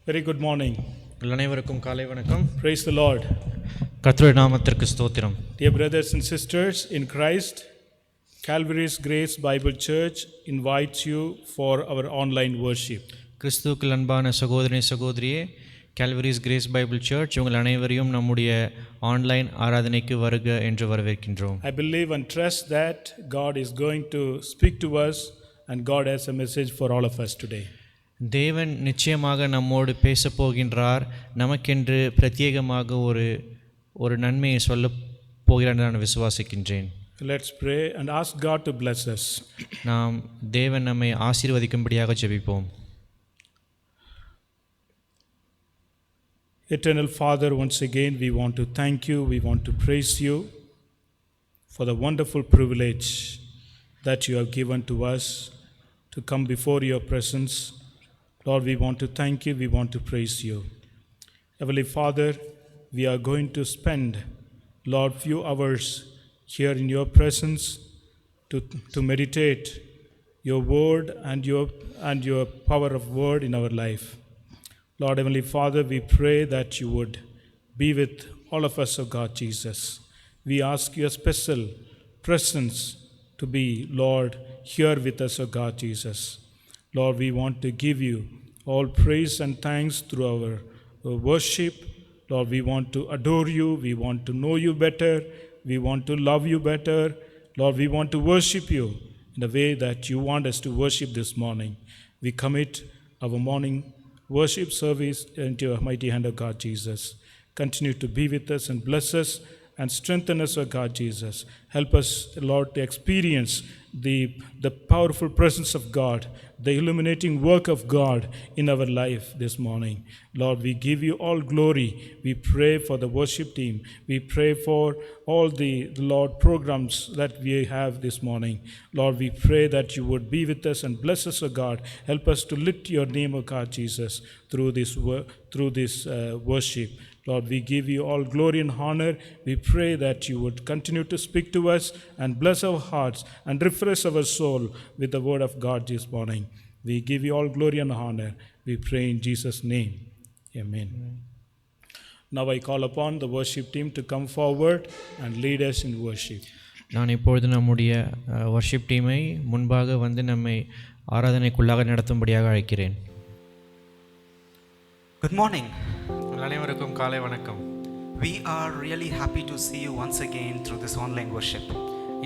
Very good morning. அனைவருக்கும் காலை வணக்கம். Praise the Lord. கர்த்தருடைய நாமத்திற்கு ஸ்தோத்திரம். Dear brothers and sisters in Christ, Calvary's Grace Bible Church invites you for our online worship. கிறிஸ்துவுக்குள் அன்பான சகோதரியே, Calvary's Grace Bible Church உங்கள் அனைவரையும் நம்முடைய ஆன்லைன் ஆராதனைக்கு வருக என்று வரவேற்கின்றோம். I believe and trust that God is going to speak to us and God has a message for all of us today. தேவன் நிச்சயமாக நம்மோடு பேசப் போகின்றார். நமக்கென்று பிரத்யேகமாக ஒரு நன்மையை சொல்லப் போகிறார் என்று நான் விசுவாசிக்கின்றேன். Let's pray and ask God to bless us. நாம் தேவன் நம்மை ஆசீர்வதிக்கும்படியாக ஜெபிப்போம். Eternal Father, once again we want to thank you, we want to praise you for the wonderful privilege that you have given to us to come before your presence. Lord, we want to thank you, we want to praise you. Heavenly Father, we are going to spend, Lord, few hours here in your presence to meditate your word and your power of word in our life. Lord, Heavenly Father, we pray that you would be with all of us, O God Jesus. We ask your special presence to be, Lord, here with us, O God Jesus. Lord, we want to give you all praise and thanks through our worship. Lord, we want to adore you. We want to know you better. We want to love you better. Lord, we want to worship you in the way that you want us to worship this morning. We commit our morning worship service into your mighty hand, O God Jesus. Continue to be with us and bless us and strengthen us, O God Jesus. Help us, Lord, to experience the powerful presence of God, the illuminating work of God in our life this morning. Lord, we give you all glory. We pray for the worship team. We pray for all the Lord programs that we have this morning. Lord, we pray that you would be with us and bless us, O God. Help us to lift your name, O God Jesus, through this worship. Lord, we give you all glory and honor. We pray that you would continue to speak to us and bless our hearts and refresh our soul with the word of God this morning. We give you all glory and honor. We pray in Jesus' name. Amen. Now I call upon the worship team to come forward and lead us in worship. நான் இப்பொழுது நம்முடைய worship டீமை முன்பாக வந்து நம்மை ஆராதனைக்குள்ளாக நடத்தும்படியாக அழைக்கிறேன். Good morning. அனைவருக்கும் காலை வணக்கம். We are really happy to see you once again through this online worship.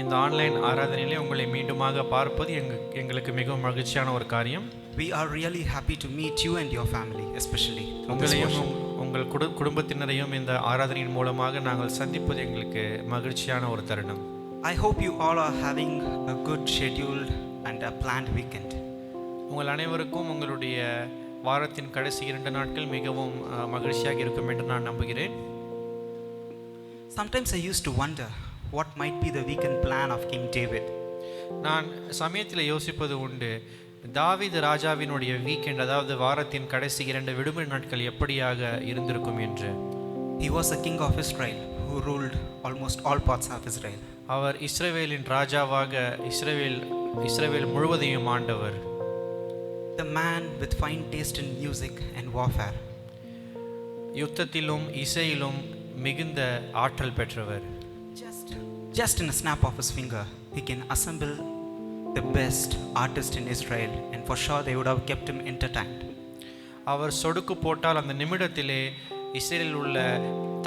இந்த ஆன்லைன் ஆராதனையிலே உங்களை மீண்டுமாக பார்ப்பது எங்களுக்கு மிகவும் மகிழ்ச்சியான ஒரு காரியம். We are really happy to meet you and your family, especially. உங்களையும் உங்கள் குடும்பத்தினரையும் இந்த ஆராதனையின் மூலமாக நாங்கள் சந்திப்பது எங்களுக்கு மகிழ்ச்சியான ஒரு தருணம். I hope you all are having a good scheduled and a planned weekend. உங்கள் அனைவருக்கும் உங்களுடைய வாரத்தின் கடைசி 2 நாட்கள் மிகவும் மகிழ்ச்சியாக இருக்கும் என்று நான் நம்புகிறேன். Sometimes I used to wonder what might be the weekend plan of King David. நான் சமயத்தில் யோசிப்பது உண்டு, தாவீது ராஜாவினுடைய வீக்கெண்ட், அதாவது வாரத்தின் கடைசி 2 விடுமுறை நாட்கள் எப்படியாக இருந்திருக்கும் என்று. He was a king of Israel who ruled almost all parts of Israel. அவர் இஸ்ரவேலின் ராஜாவாக இஸ்ரவேல் முழுவதையும் ஆண்டவர். The man with fine taste in music and warfare. யுத்தத்திலும் இசையிலும் மிகுந்த ஆற்றல் பெற்றவர். Just in a snap of his finger, he can assemble the best artist in Israel, and for sure they would have kept him entertained. அவர் சொடுக்கு போட்டால் அந்த நிமிடத்திலே இஸ்ரேலில் உள்ள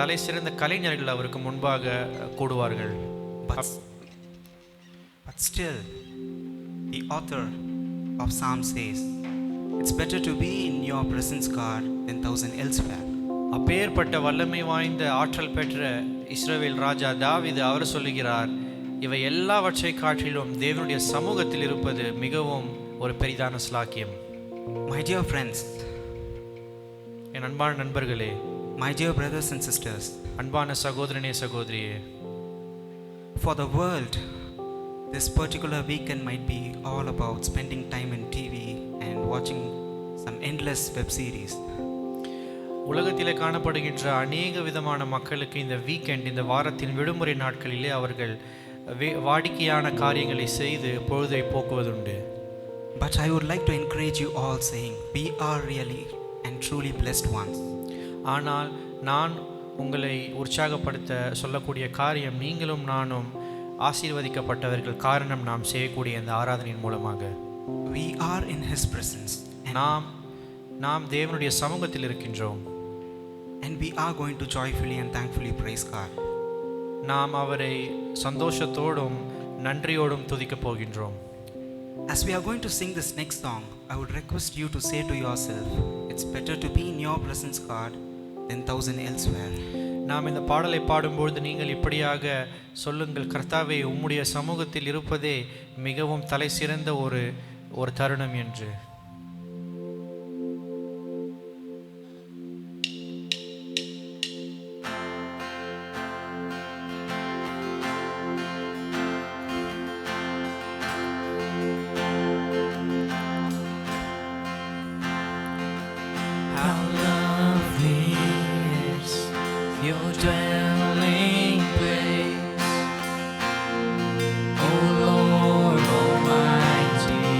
தலை சிறந்த கலைஞர்கள் அவருக்கு முன்பாக கூடுவார்கள். But still, the author of Psalm says, it's better to be in your presence, God, than 1,000 elsewhere. அப்பேற்பட்ட வல்லமை வாய்ந்த ஆற்றல் பெற்ற இஸ்ரவேல் ராஜா தாவீது அவர் சொல்லுகிறார், இவை எல்லாவற்றை காட்டிலும் தேவனுடைய சமூகத்தில் இருப்பது மிகவும் ஒரு பெரிதான ஸ்லாக்கியம். My dear friends, என் அன்பான நண்பர்களே, my dear brothers and sisters, அன்பான சகோதரனே சகோதரியே, for the world, this particular weekend might be all about spending time in TV and watching some endless web series. உலகத்திலே காணப்படுகின்ற அநேக விதமான மக்களுக்கு இந்த வீக்கெண்ட், இந்த வாரத்தின் விடுமுறை நாட்களிலே அவர்கள் வாடிக்கையான காரியங்களை செய்து பொழுதை போக்குவதுண்டு. But I would like to encourage you all saying, we are really and truly blessed ones. ஆனால் நான் உங்களை உற்சாகப்படுத்த சொல்லக்கூடிய காரியம், நீங்களும் நானும் ஆசீர்வதிக்கப்பட்டவர்கள். காரணம், நாம் செய்யக்கூடிய இந்த ஆராதனையின் மூலமாக We are in His presence, நாம் தேவனுடைய சமூகத்தில் இருக்கின்றோம். and we are going to joyfully and thankfully praise God. நாம் அவரை சந்தோஷத்தோடும் நன்றியோடும் துதிக்கப் போகின்றோம். As we are going to sing this next song, I would request you to say to yourself, it's better to be in your presence, God, than 1,000 elsewhere. நாம் இந்த பாடலை பாடும்பொழுது நீங்கள் இப்படியாக சொல்லுங்கள், கர்த்தாவே, உம்முடைய சமூகத்தில் இருப்பதே மிகவும் தலை சிறந்த ஒரு தருணம் என்று. Your dwelling place, O Lord Almighty.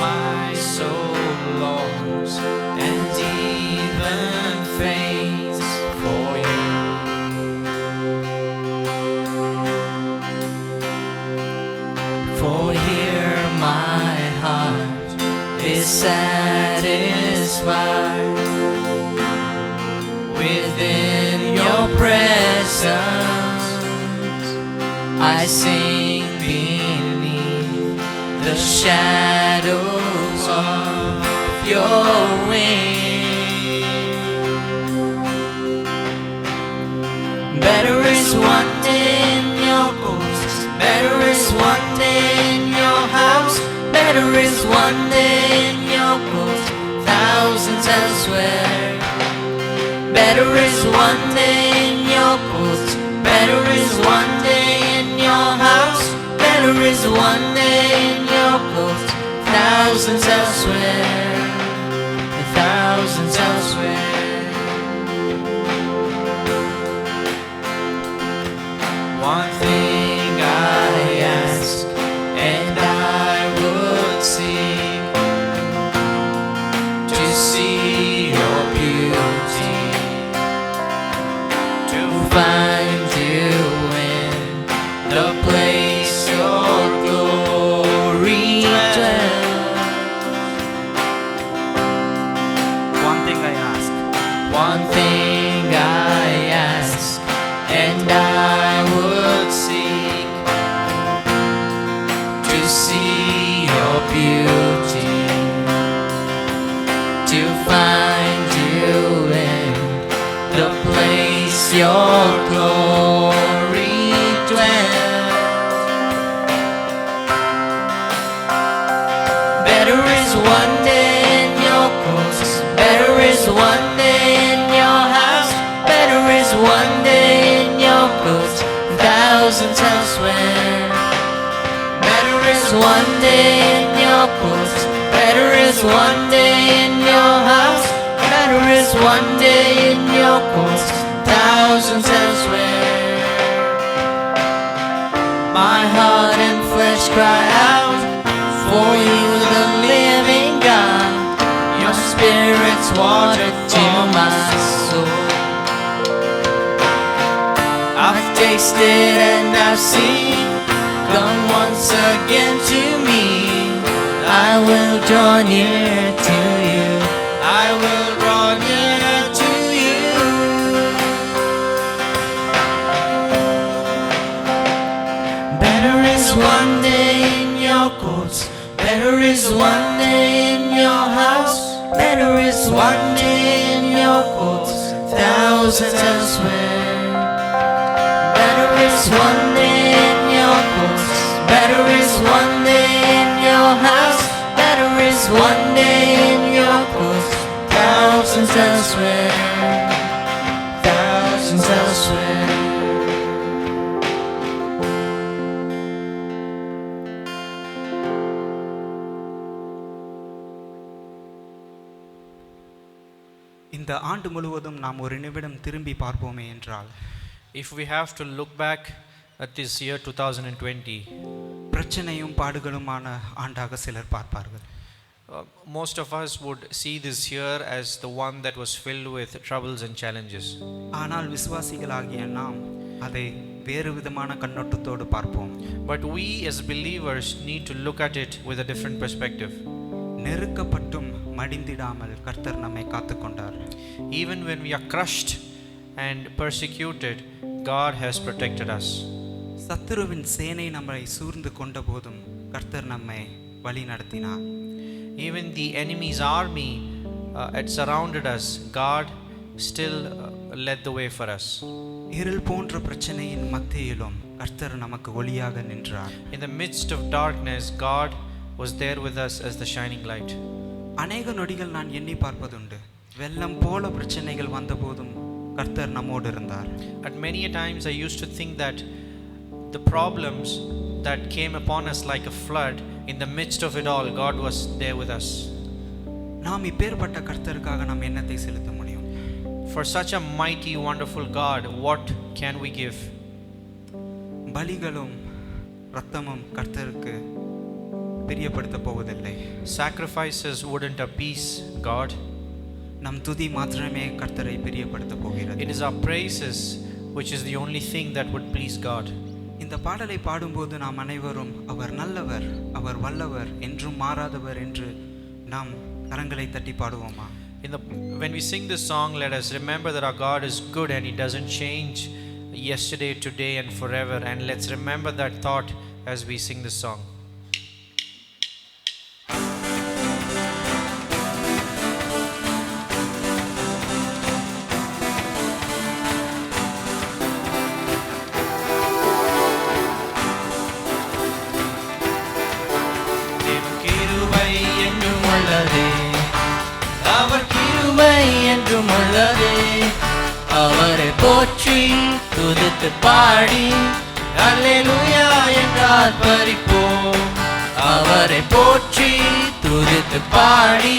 My soul longs and even faints for you. For here my heart is satisfied within your presence. I sing beneath the shadows of your wings. Better is one day in your courts, better is one day in your house, better is one day in your courts, thousands elsewhere. Better is one day in your courts, better is one day in your house, better is one day in your courts, thousands elsewhere, thousands elsewhere. One thing I ask, and I would seek, to see your beauty, find you in the place your glory dwells. One thing I ask, One thing I ask, and I would seek, to see your beauty, to find you in the place your glory dwells. Better is one day in your courts, better is one day in your house, better is one day in your courts, thousands elsewhere. Better is one day in your courts, better is one day in your house, better is one day in your courts, thousands elsewhere. My heart and flesh cry out for you, the living God. Your spirit's water to my soul. I've tasted and I've seen, come once again to me. I will draw near to you, I will draw near to you. Better is one day in your courts, better is one day in your house, better is one day in your courts, thousands elsewhere. Better is one day in your courts, better is one day in your house, better is one day in your courts, thousands elsewhere, thousands elsewhere. இந்த ஆண்டு முழுவதும் நாம் ஒரு நிமிடம் திரும்பி பார்ப்போமே என்றால், If we have to look back at this year 2020, பிரச்சனையும் பாடுகளுமான ஆண்டாக சிலர் பார்ப்பார்கள். most of us would see this year as the one that was filled with troubles and challenges. ஆனால் விசுவாசிகளாகிய நாம் அதை வேறு விதமான கண்ணோட்டத்தோடு பார்ப்போம். But we as believers need to look at it with a different perspective. நெருக்கப்பட்டும் மடிந்திடாமல் கர்த்தர் நம்மை காத்துக்கொண்டார். Even when we are crushed and persecuted, God has protected us. சத்துருவின் சேனை நம்மை சூழ்ந்து கொண்ட போதும் கர்த்தர் நம்மை வழி நடத்தினார். Even the enemy's army had surrounded us, God still led the way for us. இருள் போன்ற பிரச்சனையின் மத்தியிலும் கர்த்தர் நமக்கு ஒளியாக நின்றார். In the midst of darkness, God was there with us as the shining light. அநேக நொடிகள் நான் எண்ணி பார்ப்பதுண்டு, வெள்ளம் போல பிரச்சனைகள் வந்தபோதும் கர்த்தர் நம்மோடு இருந்தார். At many a times I used to think that the problems that came upon us like a flood, in the midst of it all, God was there with us. நாம் இப்பேற்பட்ட கர்த்தருக்காக நாம் என்னத்தை செலுத்த முடியும்? For such a mighty, wonderful God, what can we give? பலிகளும் இரத்தமும் கர்த்தருக்கு பிரியப்படுத்த போவதில்லை. Sacrifices wouldn't appease God. நம் துதி மாத்திரமே கர்த்தரை பிரியப்படுத்த போகிறது. It is our praises which is the only thing that would please God. இந்த பாடலை பாடும்போது நாம் அனைவரும் அவர் நல்லவர், அவர் வல்லவர், என்றும் மாறாதவர் என்று நாம் கரங்களை தட்டி பாடுவோமா? When we sing this song, let us remember that our God is good and He doesn't change yesterday, today and forever. And let's remember that thought as we sing this song. என்றும் உள்ளதே, அவரை போற்றி துதித்து பாடி அல்லேலூயா என்று ஆர்ப்பரிப்போம். அவரை போற்றி துதித்து பாடி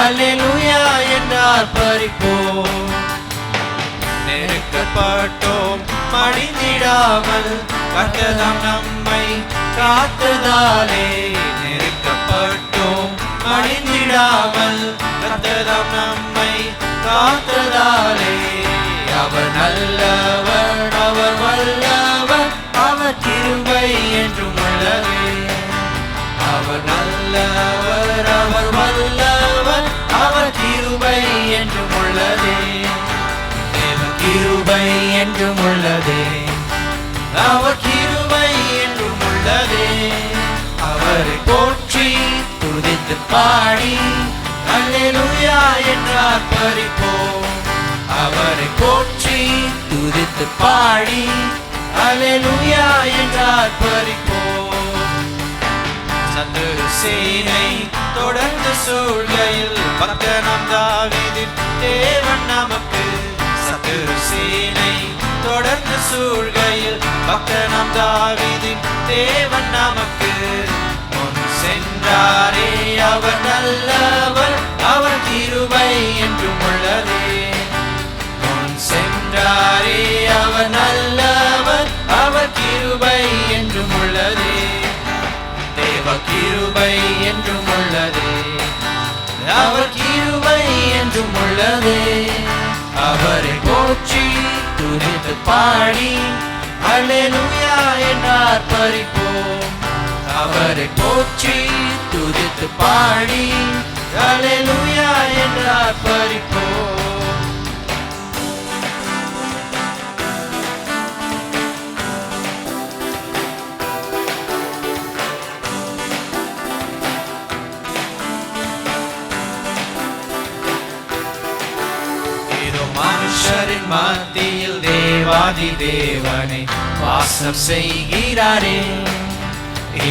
அல்லேலூயா என்று ஆர்ப்பரிப்போம். நெருக்கப்பட்டோம் மடிந்திடாமல் கர்த்தர் நம்மை காத்ததாலே, நெருக்கப்பட்டோம் மடிந்திடாமல் கர்த்தர் நம்மை காத்ததாலே, அவர் நல்லவர், அவர் வல்லவர், அவர் கிருபை என்றும் உள்ளதே. அவர் நல்லவர், அவர் வல்லவர், அவர் கிருபை என்றும் உள்ளதே. தேவ கிருபை என்றும் உள்ளதே, அவர் கிருபை என்றும் உள்ளதே. அவரை போற்றி துதித்து பாடி அல்லேலூயா என்று ஆர்ப்பரிப்போம். அவரை போற்றி துதித்து பாடி அல்லேலூயா என்று ஆர்ப்பரிப்போம். சத்துரு சேனை தொடர்ந்து சூழ்கையில் பக்தனாம் தாவீதின் தேவன் நமக்கு. சத்துரு சேனை தொடர்ந்து சூழ்கையில் பக்தனாம் தாவீதின் தேவன் நமக்கு. முன் சென்றாரே அவர் நல்லவர், அவர் கிருபை என்றும் உள்ளதே. முன் சென்றாரே அவர் நல்லவர், அவர் கிருபை என்றும் உள்ளதே. தேவ கிருபை என்றும் உள்ளதே, அவர் கிருபை என்றும் உள்ளதே. அவரை போற்றி துதித்து பாடி அல்லேலூயா என்று ஆர்ப்பரிப்போம். அவரை போற்றி துதித்து பாடி அல்லேலூயா என்று ஆர்ப்பரிப்போம். மனுஷரின் மத்தியில் தேவாதி தேவனை வாசம் செய்கிறாரே.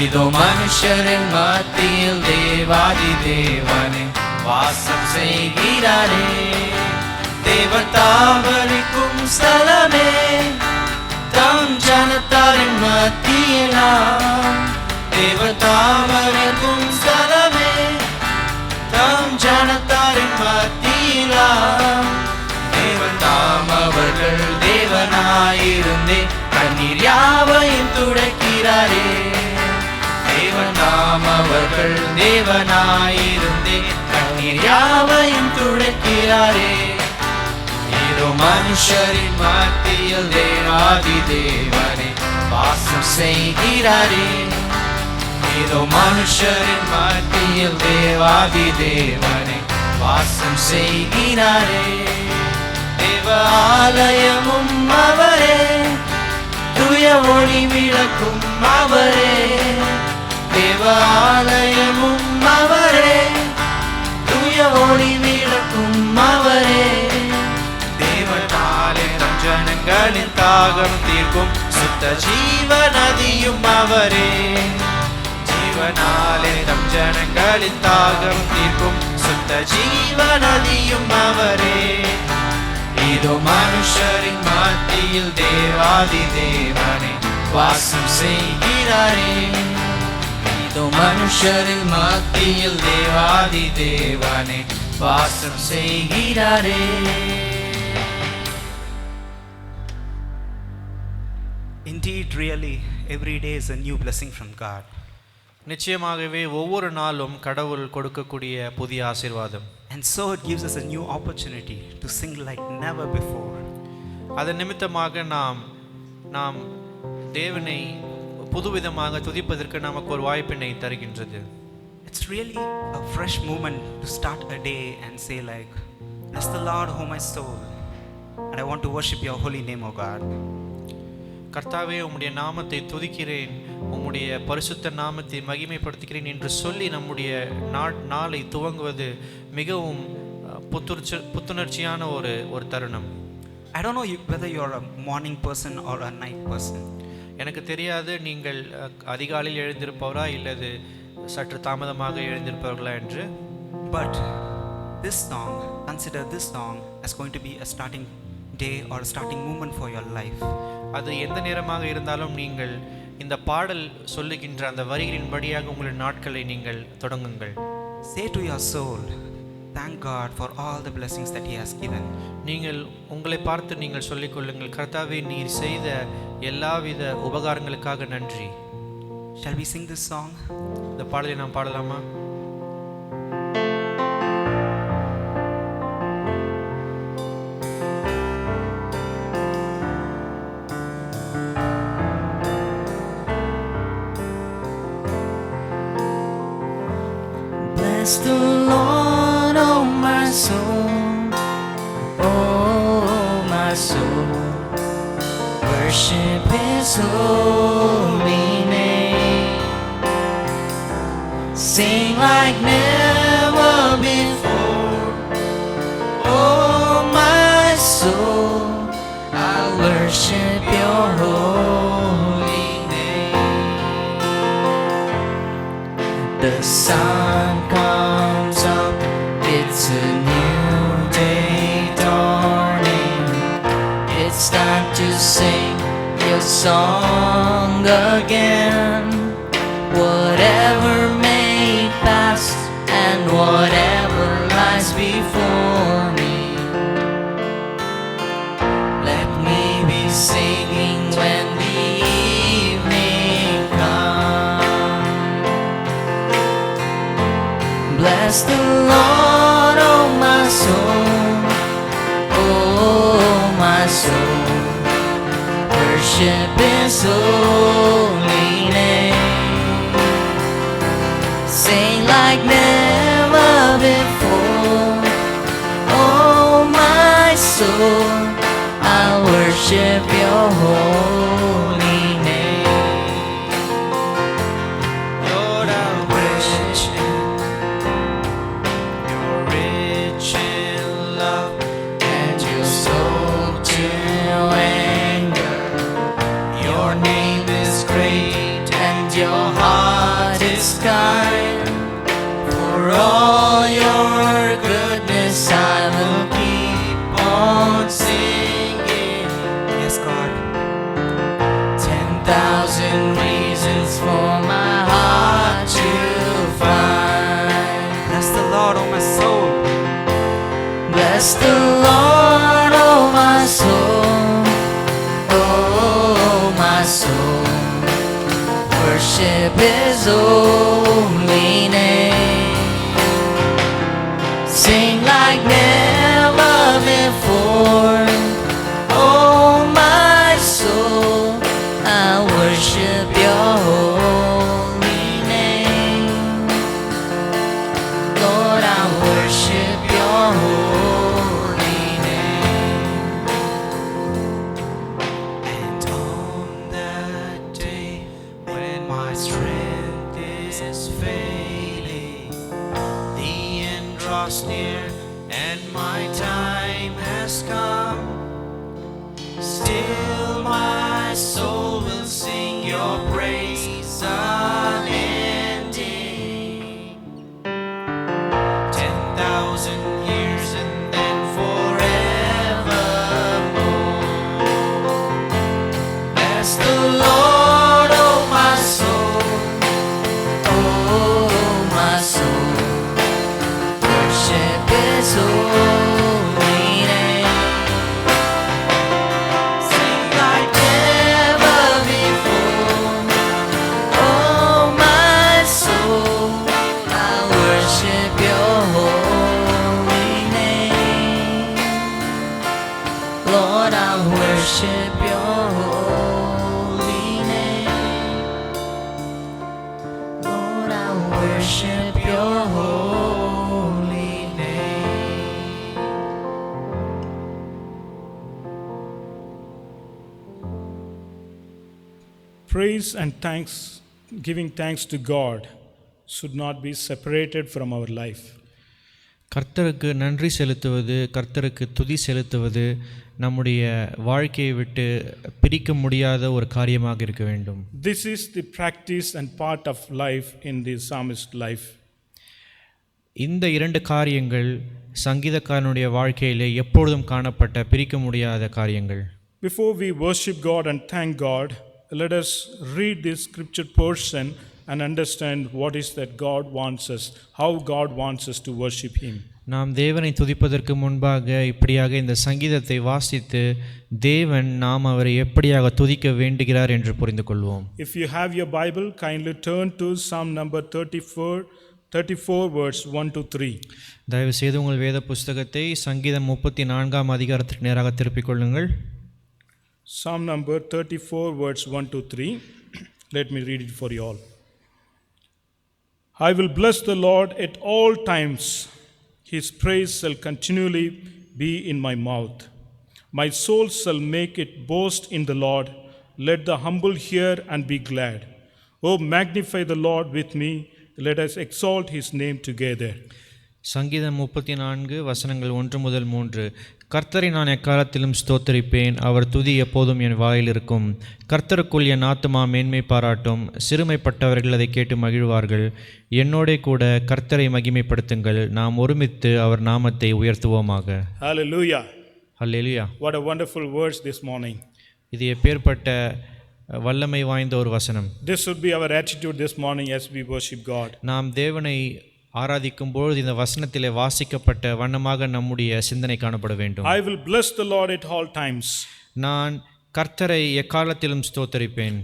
இதோ மனுஷரின் மத்தியில் தேவாதி தேவனை வாசம் செய்கிறாரே. தேவன் தாவரிக்கும் ஸ்தலமே, தம் ஜனத்தாரின் மத்தியிலாம். தேவன் தாவரிக்கும் ஸ்தலமே, தம் ஜனத்தாரின் மத்தியிலாம். தேவன் தாம் அவர்கள் தேவனாயிருந்தே கண்ணீர் யாவையும் துடைக்கிறாரே. தேவன் தாம் எல்லாம் அவர்கள் தேவனாயிருந்தே கண்ணீர் யாவையும் துடைக்கிறாரே. இதோ மனுஷரின் மத்தியில் தேவாதி தேவனே வாசம் செய்கிறாரே. இதோ மனுஷரின் மத்தியில் தேவாதி தேவனே வாசம் செய்கிறாரே. தேவ ஆலயமும் அவரே, தூய ஒளி விளக்கும் அவரே. தேவ ஆலயமும் அவரே, தூய ஒளி விளக்கும் அவரே. தேவனாலே நம் ஜனங்களின் தாகம் தீர்க்கும் சுத்த ஜீவ நதியும் அவரே. ஜீவனாலே நம் ஜனங்களின் தாகம் தீர்க்கும் சுத்த ஜீவ நதியும் அவரே. இதோ மனுஷரின் மத்தியில் தேவாதி தேவனே வாசம் செய்கிறாரே. இதோ மனுஷரின் மத்தியில் தேவாதி தேவனே வாசம் செய்கிறாரே. Indeed, really, every day is a new blessing from God. நிச்சயமாகவே ஒவ்வொரு நாளும் கடவுள் கொடுக்கக்கூடிய புதிய ஆசீர்வாதம். And so it gives us a new opportunity to sing like never before. அதன் நிமித்தமாக நாம் தேவனை புதுவிதமாக துதிப்பதற்கு நமக்கு ஒரு வாய்ப்பினை தருகின்றது. It's really a fresh moment to start a day and say like, bless the Lord, O my soul, and I want to worship your holy name, O God. கர்த்தாவே, உம்முடைய நாமத்தை துதிக்கிறேன், உம்முடைய பரிசுத்த நாமத்தை மகிமைப்படுத்துகிறேன் என்று சொல்லி நம்முடைய நாளை துவங்குவது மிகவும் புத்துணர்ச்சியான ஒரு தருணம். I don't know whether you're a morning person or a night person. எனக்கு தெரியாது நீங்கள் அதிகாலையில் எழுந்திருப்பவரா இல்லது சற்று தாமதமாக எழுந்திருப்பவர்களா என்று. But this song, consider this song as going to be a starting day or a starting moment for your life. அது எந்த நேரமாக இருந்தாலும் நீங்கள் இந்த பாடல் சொல்லுகின்ற அந்த வரிகளின் படியாக உங்கள் நாட்களை நீங்கள் தொடங்குங்கள். Say to your soul, thank God for all the blessings that He has given. நீங்கள் உங்களை பார்த்து நீங்கள் சொல்லிக் கொள்ளுங்கள், கர்த்தாவே நீர் செய்த எல்லாவித உபகாரங்களுக்காக நன்றி. Shall we sing this song? இந்த பாடலை நாம் பாடலாமா? Bless the Lord, oh my soul, oh my soul, worship His holy name, sing like never before, oh my soul, I worship your holy name. The sun comes up, it's a new day dawning. It's time to sing your song again. Whatever may pass and whatever lies before me, let me be singing when the evening comes. Bless the Lord, oh my soul, oh my soul, worship His holy name, sing like never before, oh my soul, I worship your holy name. Lord, I worship. You're rich in love And you sold to anger. Your name is great And your heart is kind. For all your goodness I will keep on singing. Yes, God. 10,000 reasons for my heart to find. Bless the Lord, oh my soul. Bless the Lord, oh my soul, oh my soul, worship His holy Sing like never before. Oh my soul, I worship your holy name. Lord, I worship your holy name. And on that day when my strength is failing, the end draws near and my time has come. Still my soul will sing your praise unending. 10,000 years and then forevermore. Bless the Lord, oh my soul, oh my soul, worship His holy name. Sing like never before. Oh my soul, I worship your holy name. Lord, I worship your holy name. Lord, I worship your holy name. Praise and thanks, giving thanks to God should not be separated from our life. கர்த்தருக்கு நன்றி செலுத்துவது, கர்த்தருக்கு துதி செலுத்துவது நம்முடைய வாழ்க்கையை விட்டு பிரிக்க முடியாத ஒரு காரியமாக இருக்க வேண்டும். This is the practice and part of life in the psalmist life. இந்த இரண்டு காரியங்கள் சங்கீதக்காரனுடைய வாழ்க்கையிலே எப்பொழுதும் காணப்பட்ட பிரிக்க முடியாத காரியங்கள். Before we worship God and thank God, let us read this scripture portion and understand what is that God wants us, how God wants us to worship Him. நாம் தேவனை துதிப்பதற்கு முன்பாக இப்படியாக இந்த சங்கீதத்தை வாசித்து தேவன் நாம் அவரை எப்படியாக துதிக்க வேண்டுகிறார் என்று புரிந்து கொள்வோம். If you have your Bible, kindly turn to Psalm number 34 verse 1 to 3. தயவு செய்து உங்கள் வேத புஸ்தகத்தை சங்கீதம் 34ஆம் அதிகாரத்திற்கு நேராக திருப்பிக் கொள்ளுங்கள். Psalm number 34 verse 1 to 3. Let me read it for you all. I will bless the Lord at all times. His praise shall continually be in my mouth. My soul shall make it boast in the Lord. Let the humble hear and be glad. Oh, magnify the Lord with me. Let us exalt His name together. சங்கீதம் 34 வசனங்கள் 1 முதல் 3. கர்த்தரை நான் எக்காலத்திலும் ஸ்தோத்தரிப்பேன், அவர் துதி எப்போதும் என் வாயில் இருக்கும். கர்த்தருக்குள் என் ஆத்துமா மேன்மை பாராட்டும், சிறுமைப்பட்டவர்கள் அதை கேட்டு மகிழ்வார்கள். என்னோடே கூட கர்த்தரை மகிமைப்படுத்துங்கள், நாம் ஒருமித்து அவர் நாமத்தை உயர்த்துவோமாக. Hallelujah. Hallelujah. What a wonderful verse this morning. இது எப்பேற்பட்ட வல்லமை வாய்ந்த ஒரு வசனம். This should be our attitude this morning as we worship God. நாம் தேவனை ஆராதிக்கும் பொழுது இந்த வசனத்திலே வாசிக்கப்பட்ட வண்ணமாக நம்முடைய சிந்தனை காணப்பட வேண்டும். I will bless the Lord at all times. நான் கர்த்தரை எக்காலத்திலும் ஸ்தோத்தரிப்பேன்.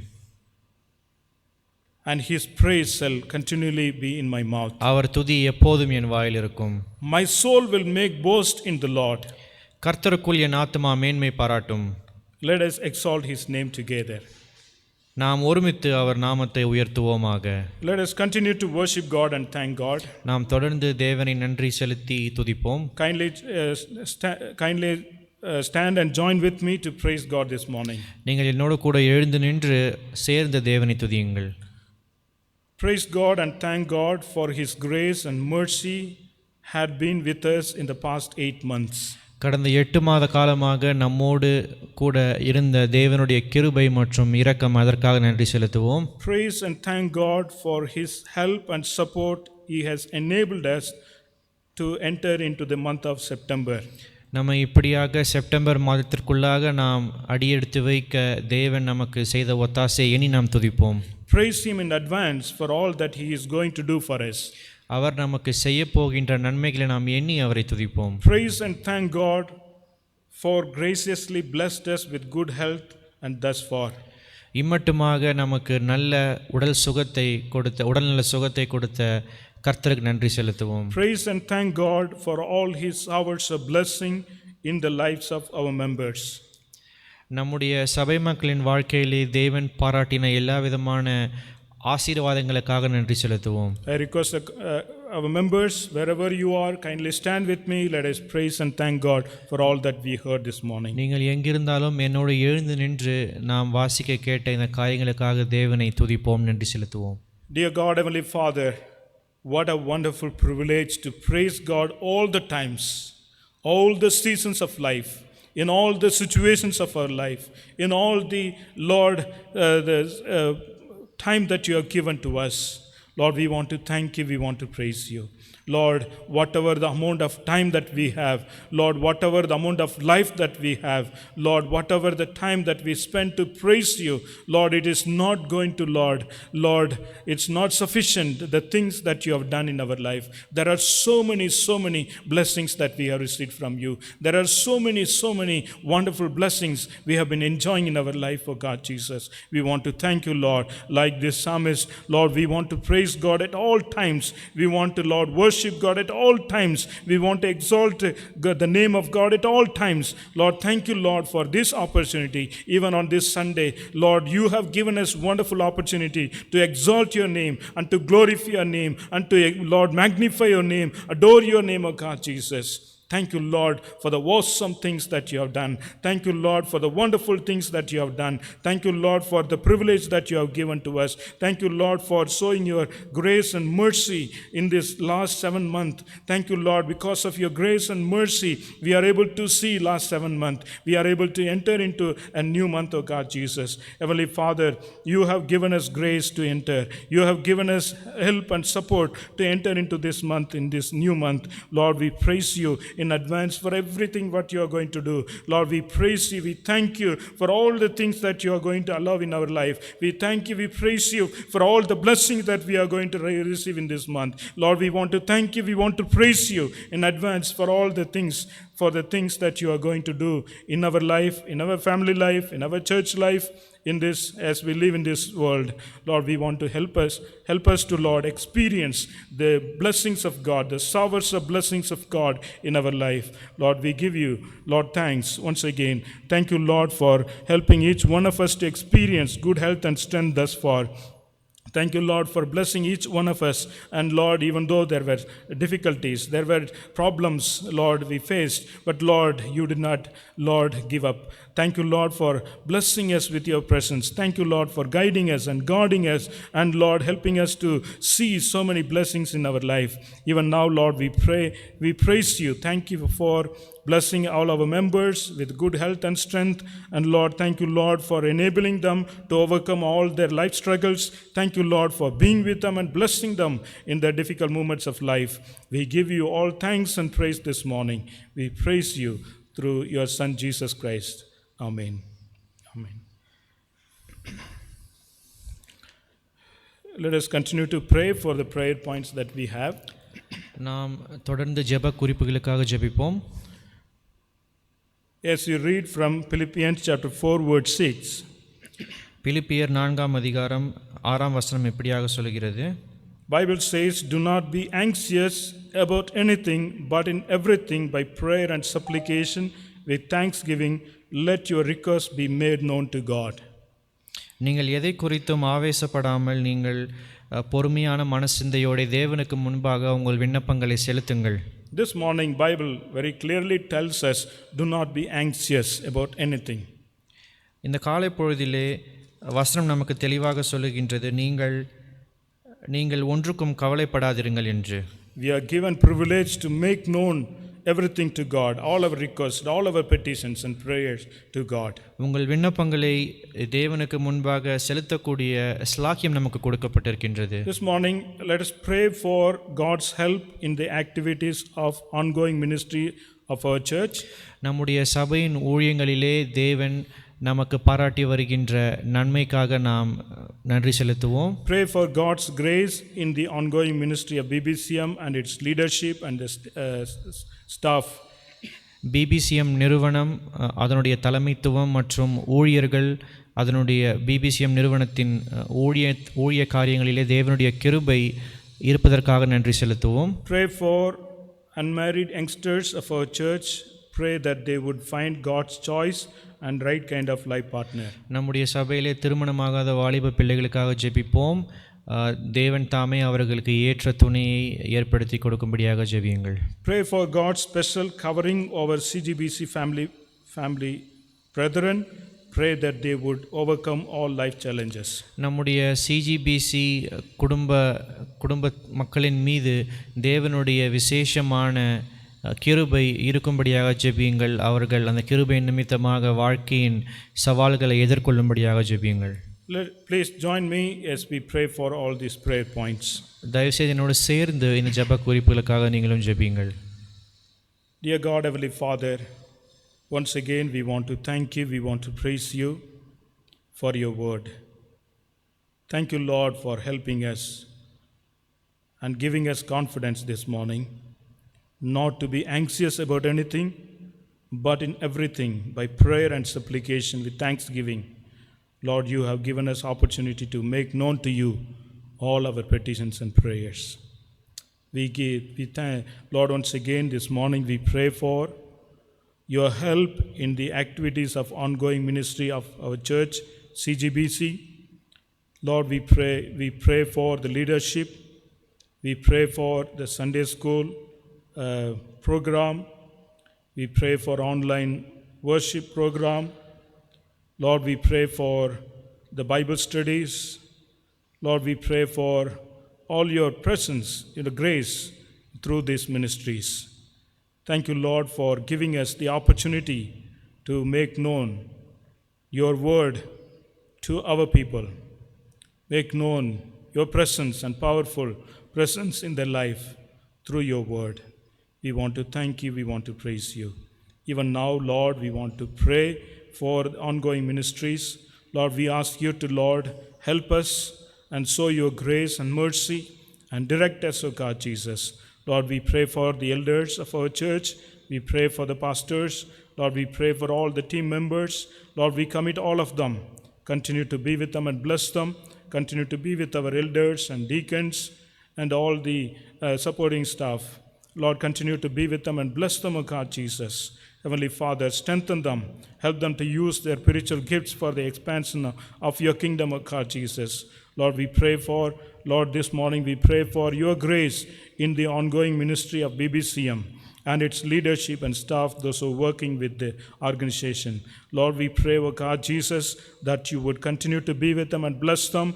And His praise shall continually be in my mouth. அவர் துதி எப்போதும் என் வாயில் இருக்கும். My soul will make boast in the Lord. கர்த்தருக்குள் என் ஆத்துமா மேன்மை பாராட்டும். Let us exalt His name together. நாம் ஒருமித்து அவர் நாமத்தை உயர்த்துவோமாக. Let us continue to worship God and thank God. நாம் தொடர்ந்து தேவனை நன்றி செலுத்தி துதிப்போம். Kindly stand and join with me to praise God this morning. நீங்கள் என்னோடு கூட எழுந்து நின்று சேர்ந்த தேவனை துதியுங்கள். Praise God and thank God for His grace and mercy had been with us in the past 8 months. கடந்த 8 மாத காலமாக நம்மோடு கூட இருந்த தேவனுடைய கிருபை மற்றும் இரக்கம், அதற்காக நன்றி செலுத்துவோம். Praise and thank God for His help and support. He has enabled us to enter into the month of September. நம்ம இப்படியாக செப்டம்பர் மாதத்திற்குள்ளாக நாம் அடியெடுத்து வைக்க தேவன் நமக்கு செய்த ஒத்தாசை எண்ணி நாம் துதிப்போம். Praise Him in advance for all that He is going to do for us. அவர் நமக்கு செய்ய போகின்ற நன்மைகளை நாம் எண்ணி அவரை துதிப்போம். Praise and thank God for graciously blessed us with good health and thus far. இம்மட்டுமாக நமக்கு நல்ல உடல்நல சுகத்தை கொடுத்த கர்த்தருக்கு நன்றி செலுத்துவோம். Praise and thank God for all His hours of blessing in the lives of our members. நம்முடைய சபை மக்களின் வாழ்க்கையிலே தேவன் பாராட்டின எல்லா விதமான ஆசீர்வாதங்களுக்காக நன்றி செலுத்துவோம். I request our members, wherever you are, kindly stand with me. Let us praise and thank God for all that we heard this morning. நீங்கள் எங்கிருந்தாலும் என்னோடு எழுந்து நின்று நாம் வாசிக்க கேட்ட இந்த காரியங்களுக்காக தேவனை துதிப்போம், நன்றி செலுத்துவோம். Dear God, Heavenly Father, what a wonderful privilege to praise God all the times, all the seasons of life, in all the situations of our life, in all the, Lord, time that you have given to us. Lord, we want to thank you, we want to praise you. Lord, whatever the amount of time that we have, Lord, whatever the amount of life that we have, Lord, whatever the time that we spend to praise you, Lord, it is not going to, Lord, it's not sufficient, the things that you have done in our life. There are so many blessings that we have received from you. There are so many wonderful blessings we have been enjoying in our life, oh God Jesus. We want to thank you, Lord. Like this psalmist, Lord, we want to praise God at all times. We want to, Lord, worship God at all times. We want to exalt the name of God at all times. Lord, thank you, Lord, for this opportunity. Even on this Sunday, Lord, you have given us wonderful opportunity to exalt your name and to glorify your name and to, Lord, magnify your name, adore your name, oh God Jesus. Thank you, Lord, for the awesome things that you have done. Thank you, Lord, for the wonderful things that you have done. Thank you, Lord, for the privilege that you have given to us. Thank you, Lord, for showing your grace and mercy in this last 7 months. Thank you, Lord, because of your grace and mercy, we are able to see last 7 months. We are able to enter into a new month, oh God Jesus. Heavenly Father, you have given us grace to enter. You have given us help and support to enter into this month, in this new month. Lord, we praise you in advance for everything what you are going to do. Lord, we praise you, we thank you for all the things that you are going to allow in our life. We thank you, we praise you for all the blessings that we are going to receive in this month. Lord, we want to thank you, we want to praise you in advance for all the things, for the things that you are going to do in our life, in our family life, in our church life, in this, as we live in this world. Lord, we want to help us to, Lord, experience the blessings of God, the showers of blessings of God in our life. Lord, we give you, Lord, thanks once again. Thank you, Lord, for helping each one of us to experience good health and strength thus far. Thank you, Lord, for blessing each one of us. And Lord, even though there were difficulties, there were problems, Lord, we faced, but Lord, you did not, Lord, give up. Thank you, Lord, for blessing us with your presence. Thank you, Lord, for guiding us and guarding us, and Lord, helping us to see so many blessings in our life. Even now, Lord, we praise you. Thank you for blessing all our members with good health and strength. And Lord, thank you, Lord, for enabling them to overcome all their life struggles. Thank you, Lord, for being with them and blessing them in their difficult moments of life. We give you all thanks and praise this morning. We praise you through your Son, Jesus Christ. Amen. Amen. Let us continue to pray for the prayer points that we have. நாம் தொடர்ந்து ஜெப குறிப்புகளுக்காக ஜெபிப்போம். As you read from Philippians chapter 4 verse 6. பிலிப்பியர் 4ஆம் அதிகாரம் 6ஆம் வசனம் இப்படியாக சொல்கிறது. Bible says, do not be anxious about anything, but in everything by prayer and supplication with thanksgiving let your requests be made known to God. நீங்கள் எதை குறித்தும் ஆவேசப்படாமல் நீங்கள் பொறுமையான மனசிந்தையோடு தேவனுக்கு முன்பாக உங்கள் விண்ணப்பங்களை செலுத்துங்கள். This morning Bible very clearly tells us, do not be anxious about anything. இந்த காலை பொழுதிலே வசனம் நமக்கு தெளிவாக சொல்லுகின்றது, நீங்கள் ஒன்றுக்கும் கவலைப்படாதிருங்கள் என்று. We are given privilege to make known everything to God, all our requests, all our petitions and prayers to God. உங்கள் விண்ணப்பங்களை தேவனுக்கு முன்பாக செலுத்தக்கூடிய ஸ்லாக்கியம் நமக்கு கொடுக்கப்பட்டிருக்கின்றது. This morning let us pray for God's help in the activities of ongoing ministry of our church. நம்முடைய சபையின் ஊழியங்களிலே தேவன் நமக்கு பாராட்டி வருகின்ற நன்மைக்காக நாம் நன்றி செலுத்துவோம். Pray for God's grace in the ongoing ministry of BBCM and its leadership and the staff. BBCM நிறுவனம், அதனுடைய தலைமைத்துவம் மற்றும் ஊழியர்கள், அதனுடைய BBCM நிறுவனத்தின் ஊழிய காரியங்களிலே தேவனுடைய கிருபை இருப்பதற்காக நன்றி செலுத்துவோம். Pray for unmarried youngsters of our church. Pray that they would find God's choice and right kind of life partner. நம்முடைய சபையிலே திருமணமாகாத வாலிப பிள்ளைகளுக்காக ஜெபிப்போம். தேவன் தாமே அவர்களுக்கு ஏற்ற துணையை ஏற்படுத்தி கொடுக்கும்படியாக ஜெபியுங்கள். Pray for God's special covering over CGBC family brethren. Pray that they would overcome all life challenges. நம்முடைய சிஜிபிசி குடும்ப மக்களின் மீது தேவனுடைய விசேஷமான கிருபை இருக்கும்படியாக ஜெபியுங்கள். அவர்கள் அந்த கிருபை நிமித்தமாக வாழ்க்கையின் சவால்களை எதிர்கொள்ளும்படியாக ஜெபியுங்கள். Please join me as we pray for all these prayer points. தயவுசெய்து என்னோடு சேர்ந்து இந்த ஜெப குறிப்புகளுக்காக நீங்களும் ஜெபியுங்கள். Dear God, Heavenly Father, once again we want to thank you, we want to praise you for your word. Thank you, Lord, for helping us and giving us confidence this morning, not to be anxious about anything, but in everything, by prayer and supplication with thanksgiving. Lord, you have given us opportunity to make known to you all our petitions and prayers. Lord, once again this morning we pray for your help in the activities of ongoing ministry of our church, CGBC. Lord, we pray for the leadership. We pray for the Sunday school program. We pray for online worship program. Lord, we pray for the Bible studies. Lord, we pray for all your presence, your grace through these ministries. Thank you, Lord, for giving us the opportunity to make known your word to our people. Make known your presence and powerful presence in their life through your word. We want to thank you, we want to praise you. Even now, Lord, we want to pray for ongoing ministries. Lord, we ask you to, Lord, help us and show your grace and mercy and direct us, O God Jesus. Lord, we pray for the elders of our church. We pray for the pastors. Lord, we pray for all the team members. Lord, we commit all of them. Continue to be with them and bless them. Continue to be with our elders and deacons and all the supporting staff. Lord, continue to be with them and bless them, O God Jesus. Heavenly Father, strengthen them. Help them to use their spiritual gifts for the expansion of your kingdom, O God Jesus. Lord, we pray for, Lord, this morning we pray for your grace in the ongoing ministry of BBCM and its leadership and staff, those who are working with the organization. Lord, we pray, O God Jesus, that you would continue to be with them and bless them.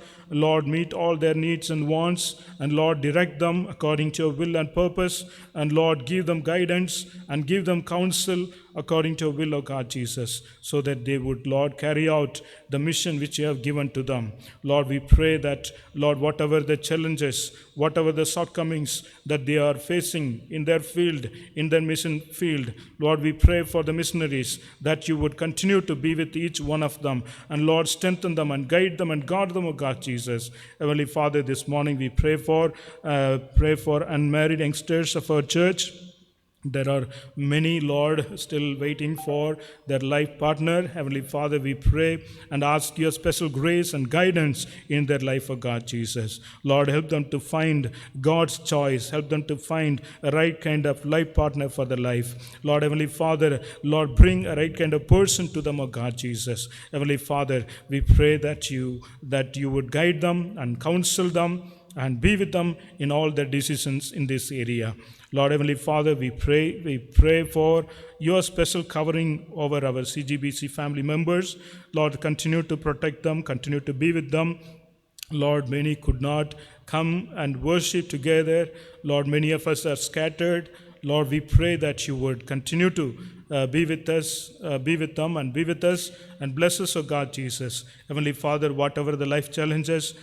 Lord, meet all their needs and wants, and Lord, direct them according to your will and purpose, and Lord, give them guidance and give them counsel according to your will, O God Jesus, so that they would, Lord, carry out the mission which you have given to them. Lord, we pray that, Lord, whatever the challenges, whatever the shortcomings that they are facing in their field, in their mission field, Lord, we pray for the missionaries that you would continue to be with each one of them, and Lord, strengthen them and guide them and guard them, O God Jesus. Heavenly Father, this morning we pray for unmarried youngsters of our church. There are many, Lord, still waiting for their life partner. Heavenly Father, we pray and ask your special grace and guidance in their life, O God Jesus. Lord, help them to find God's choice. Help them to find a right kind of life partner for their life. Lord, Heavenly Father, Lord, bring a right kind of person to them, O God Jesus. Heavenly Father, we pray that you would guide them and counsel them and be with them in all their decisions in this area. Lord, Heavenly Father, we pray for your special covering over our CGBC family members. Lord, continue to protect them, continue to be with them. Lord, many could not come and worship together. Lord, many of us are scattered. Lord, we pray that you would continue to be with us, be with them and be with us and bless us, O God Jesus. Heavenly Father, whatever the life challenges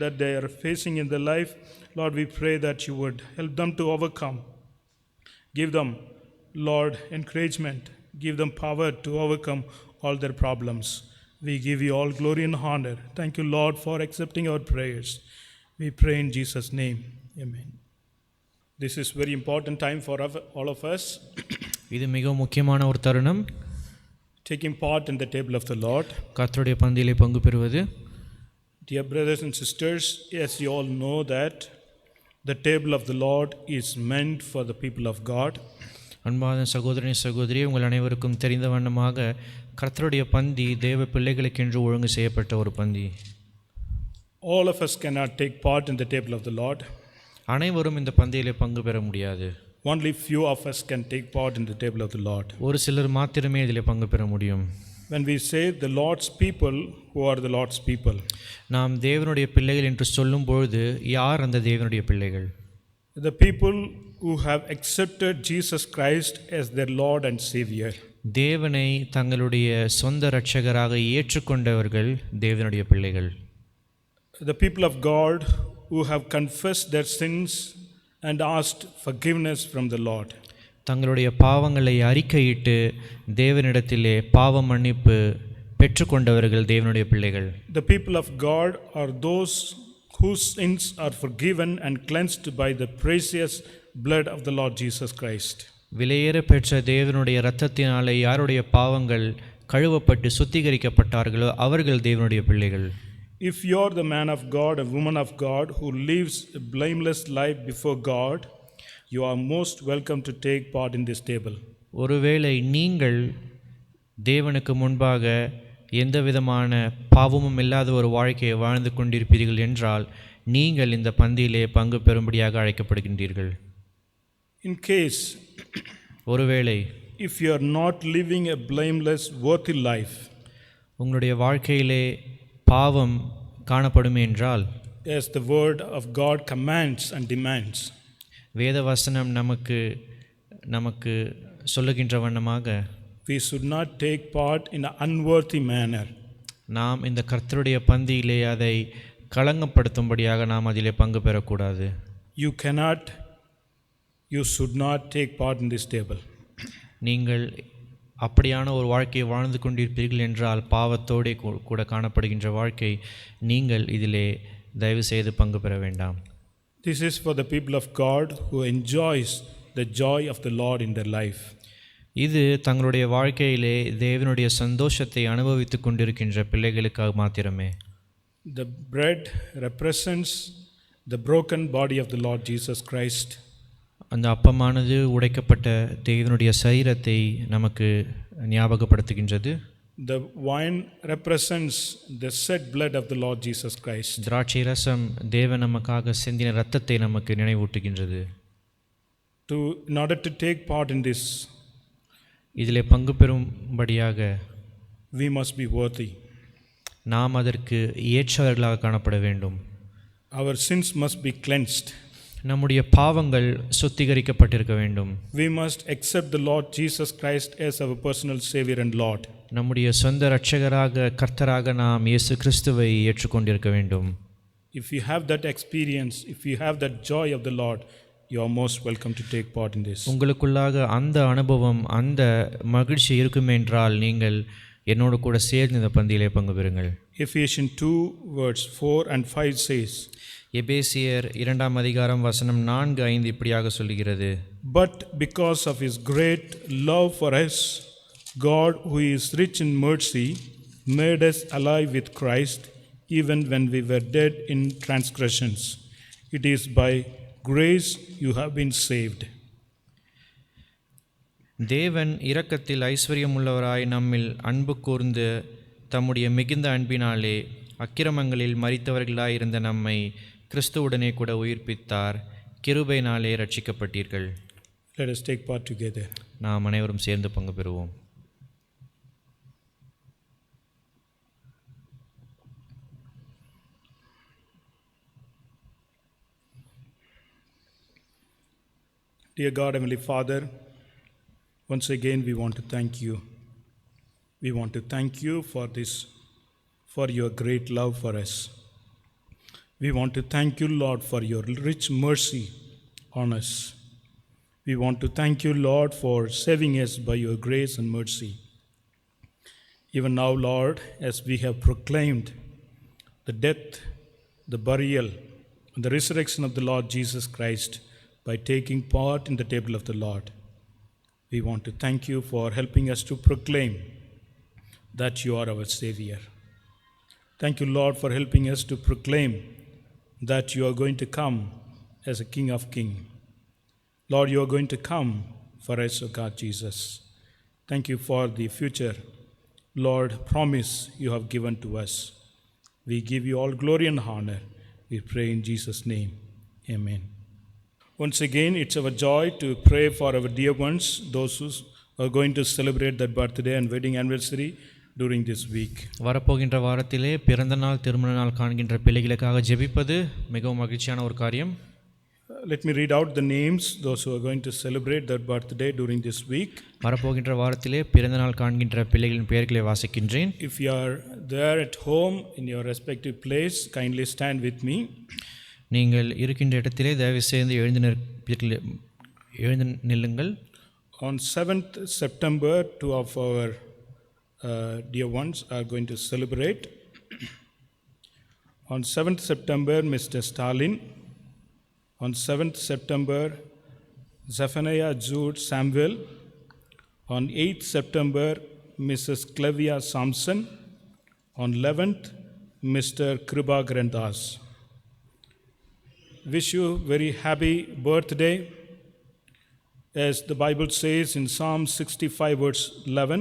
that they are facing in their life, Lord, we pray that you would help them to overcome. Give them, Lord, encouragement. Give them power to overcome all their problems. We give you all glory and honor. Thank you, Lord, for accepting our prayers. We pray in Jesus' name. Amen. This is very important time for all of us. இது மிகவும் முக்கியமான ஒரு தருணம். Taking part in the table of the Lord. கர்த்தருடைய பந்தியிலே பங்கு பெறுவது. Dear brothers and sisters, as you all know that the table of the Lord is meant for the people of God. அன்பான சகோதரனே சகோதரி, உங்கள் அனைவருக்கும் தெரிந்த வண்ணமாக கர்த்தருடைய பந்தி தேவ பிள்ளைகளுக்கென்று ஒழுங்கு செய்யப்பட்ட ஒரு பந்தி. All of us cannot take part in the table of the Lord. அனைவரும் இந்த பந்தியிலே பங்கு பெற முடியாது. Only few of us can take part in the table of the Lord. ஒரு சிலர் மாத்திரமே இதில் பங்கு பெற முடியும். When we say the Lord's people, who are the Lord's people? நாம் தேவனுடைய பிள்ளைகள் என்று சொல்லும் பொழுது யார் அந்த தேவனுடைய பிள்ளைகள்? The people who have accepted Jesus Christ as their Lord and Savior. தேவனை தங்களுடைய சொந்த இரட்சகராக ஏற்றுக்கொண்டவர்கள் தேவனுடைய பிள்ளைகள். The people of God who have confessed their sins and asked forgiveness from the Lord. தங்களுடைய பாவங்களை அறிக்கையிட்டு தேவனிடத்திலே பாவ மன்னிப்பு பெற்றுக்கொண்டவர்கள் தேவனுடைய பிள்ளைகள். The people of God are those whose sins are forgiven and cleansed by the precious blood of the Lord Jesus Christ. விலையேற பெற்ற தேவனுடைய இரத்தத்தினாலே யாருடைய பாவங்கள் கழுவப்பட்டு சுத்திகரிக்கப்பட்டார்களோ அவர்கள் தேவனுடைய பிள்ளைகள். If you are the man of God, a woman of God who lives a blameless life before God, you are most welcome to take part in this table. ஒருவேளை நீங்கள் தேவனுக்கு முன்பாக எந்த விதமான பாவமும் இல்லாத ஒரு வாழ்க்கையை வாழ்ந்து கொண்டிருப்பீர்கள் என்றால் நீங்கள் இந்த பந்தியிலே பங்கு பெறும்படியாக அழைக்கப்படுகின்றீர்கள். In case, ஒருவேளை if you are not living a blameless, worthy life, உங்களுடைய வாழ்க்கையிலே பாவம் காணப்படும் என்றால், as the word of God commands and demands, வேத வசனம் நமக்கு சொல்லுகின்ற வண்ணமாக we should not take part in an unworthy manner. நாம் இந்த கர்த்தருடைய பந்தியிலே அதை களங்கப்படுத்தும்படியாக நாம் அதிலே பங்கு பெறக்கூடாது. You should not take part in this table. நீங்கள் அப்படியான ஒரு வாழ்க்கையை வாழ்ந்து கொண்டிருப்பீர்கள் என்றால் பாவத்தோடே கூட காணப்படுகின்ற வாழ்க்கை, நீங்கள் இதிலே தயவு செய்து பங்கு பெற வேண்டாம். This is for the people of God who enjoys the joy of the Lord in their life. இது தங்களுடைய வாழ்க்கையிலே தேவனுடைய சந்தோஷத்தை அனுபவித்துக் கொண்டிருக்கின்ற பிள்ளைகளுக்காக மாத்திரமே. The bread represents the broken body of the Lord Jesus Christ. அந்த அப்பமானது உடைக்கப்பட்ட தேவனுடைய சரீரத்தை நமக்கு ஞாபகப்படுத்துகின்றது. The wine represents the shed blood of the Lord Jesus Christ. திராட்சை ரசம் தேவன் நமக்காக சிந்தின இரத்தத்தை நமக்கு நினைவூட்டுகின்றது. In order to take part in this, இதிலே பங்கு பெறும்படியாக we must be worthy. நாம் அதற்கு ஏற்றவர்களாக காணப்பட வேண்டும். Our sins must be cleansed. நம்முடைய பாவங்கள் சுத்திகரிக்கப்பட்டிருக்க வேண்டும். We must accept the Lord Jesus Christ as our personal Savior and Lord. நம்முடைய சொந்த இரட்சகராக கர்த்தராக நாம் இயேசு கிறிஸ்துவை ஏற்றுக்கொண்டிருக்க வேண்டும். If you have that experience, if you have that joy of the Lord, you are most welcome to take part in this. உங்களுக்குள்ளாக அந்த அனுபவம், அந்த மகிழ்ச்சி இருக்குமென்றால் நீங்கள் என்னோடு கூட சேர்ந்து இந்த பந்தியிலே பங்கு பெறுங்கள். Ephesians 2 verse 4 and 5 says, எபேசியர் 2ஆம் அதிகாரம் வசனம் 4-5 இப்படியாக சொல்லுகிறது. But because of His great love for us, God, who is rich in mercy, made us alive with Christ, even when we were dead in transgressions. It is by grace you have been saved. தேவன் இரக்கத்தில் ஐஸ்வர்யமுள்ளவராய் நம்மில் அன்பு கூர்ந்து தம்முடைய மிகுந்த அன்பினாலே அக்கிரமங்களில் மரித்தவர்களாயிருந்த நம்மை கிறிஸ்துவுடனே கூட உயிர்ப்பித்தார். கிருபையினாலே ரட்சிக்கப்பட்டீர்கள். Let us take part together. நாம் அனைவரும் சேர்ந்து பங்கு பெறுவோம். Dear God, Heavenly Father, once again we want to thank you. We want to thank you for this, for your great love for us. We want to thank you, Lord, for your rich mercy on us. We want to thank you, Lord, for saving us by your grace and mercy. Even now, Lord, as we have proclaimed the death, the burial, and the resurrection of the Lord Jesus Christ by taking part in the table of the Lord, we want to thank you for helping us to proclaim that you are our Savior. Thank you, Lord, for helping us to proclaim that you are going to come as a King of Kings. Lord, you are going to come for us, O God Jesus. Thank you for the future, Lord, promise you have given to us. We give you all glory and honor. We pray in Jesus' name. Amen. Once again, it's our joy to pray for our dear ones, those who are going to celebrate their birthday and wedding anniversary during this week. வரப்போகின்ற வாரத்திலே பிறந்த நாள் திருமண நாள் காண்கின்ற பிள்ளைகளுக்காக ஜெபிப்பது மிகவும் மகிழ்ச்சியான ஒரு காரியம். Let me read out the names, those who are going to celebrate their birthday during this week. வரப்போகின்ற வாரத்திலே பிறந்த நாள் காண்கின்ற பிள்ளைகளின் பெயர்களை வாசிக்கின்றேன். If you are there at home in your respective place, kindly stand with me. நீங்கள் இருக்கின்ற இடத்திலே தயவு செய்து எழுந்து நில்லுங்கள். On 7th September, two of our dear ones are going to celebrate. On 7th September, Mr. Stalin. On 7th September, Zephaniah Jude Samuel. On 8th September, Mrs. Clavia Sampson. On 11th, Mr. Kriba Grandas. Wish you very happy birthday. As the Bible says in Psalm 65 verse 11,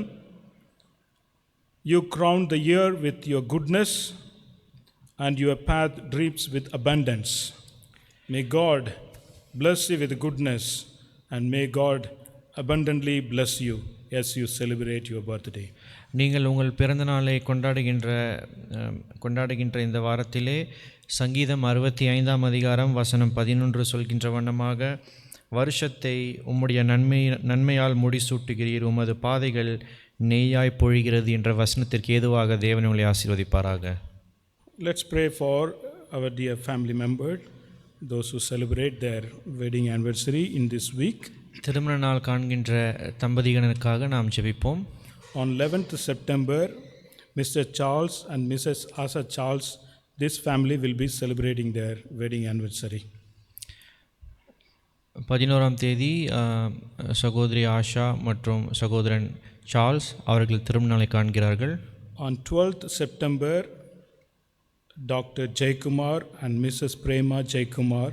you crown the year with your goodness, and your path drips with abundance. May God bless you with goodness, and may God abundantly bless you as you celebrate your birthday. நீங்கள் உங்கள் பிறந்த நாளை கொண்டாடுகின்ற இந்த வாரத்திலே சங்கீதம் 65 அதிகாரம் வசனம் 11 சொல்கின்ற வண்ணமாக, வருஷத்தை உம்முடைய நன்மையால் முடிசூட்டுகிறீர், உமது பாதைகள் நெய்யாய் பொழிகிறது என்ற வசனத்திற்கு ஏதுவாக தேவன் உங்களை ஆசீர்வதிப்பாராக. Let's pray for our dear family member, those who celebrate their wedding anniversary in this week. திருமண நாள் காண்கின்ற தம்பதியினருக்காக நாம் ஜெபிப்போம். On 11th September, Mr. Charles and Mrs. Asa Charles, this family will be celebrating their wedding anniversary. 11ஆம் தேதி சகோதரி ஆஷா மற்றும் சகோதரன் சார்ல்ஸ் அவர்கள் திருமண நாளை காண்கிறார்கள். On 12th September, Dr. Jaykumar and Mrs. Prema Jaykumar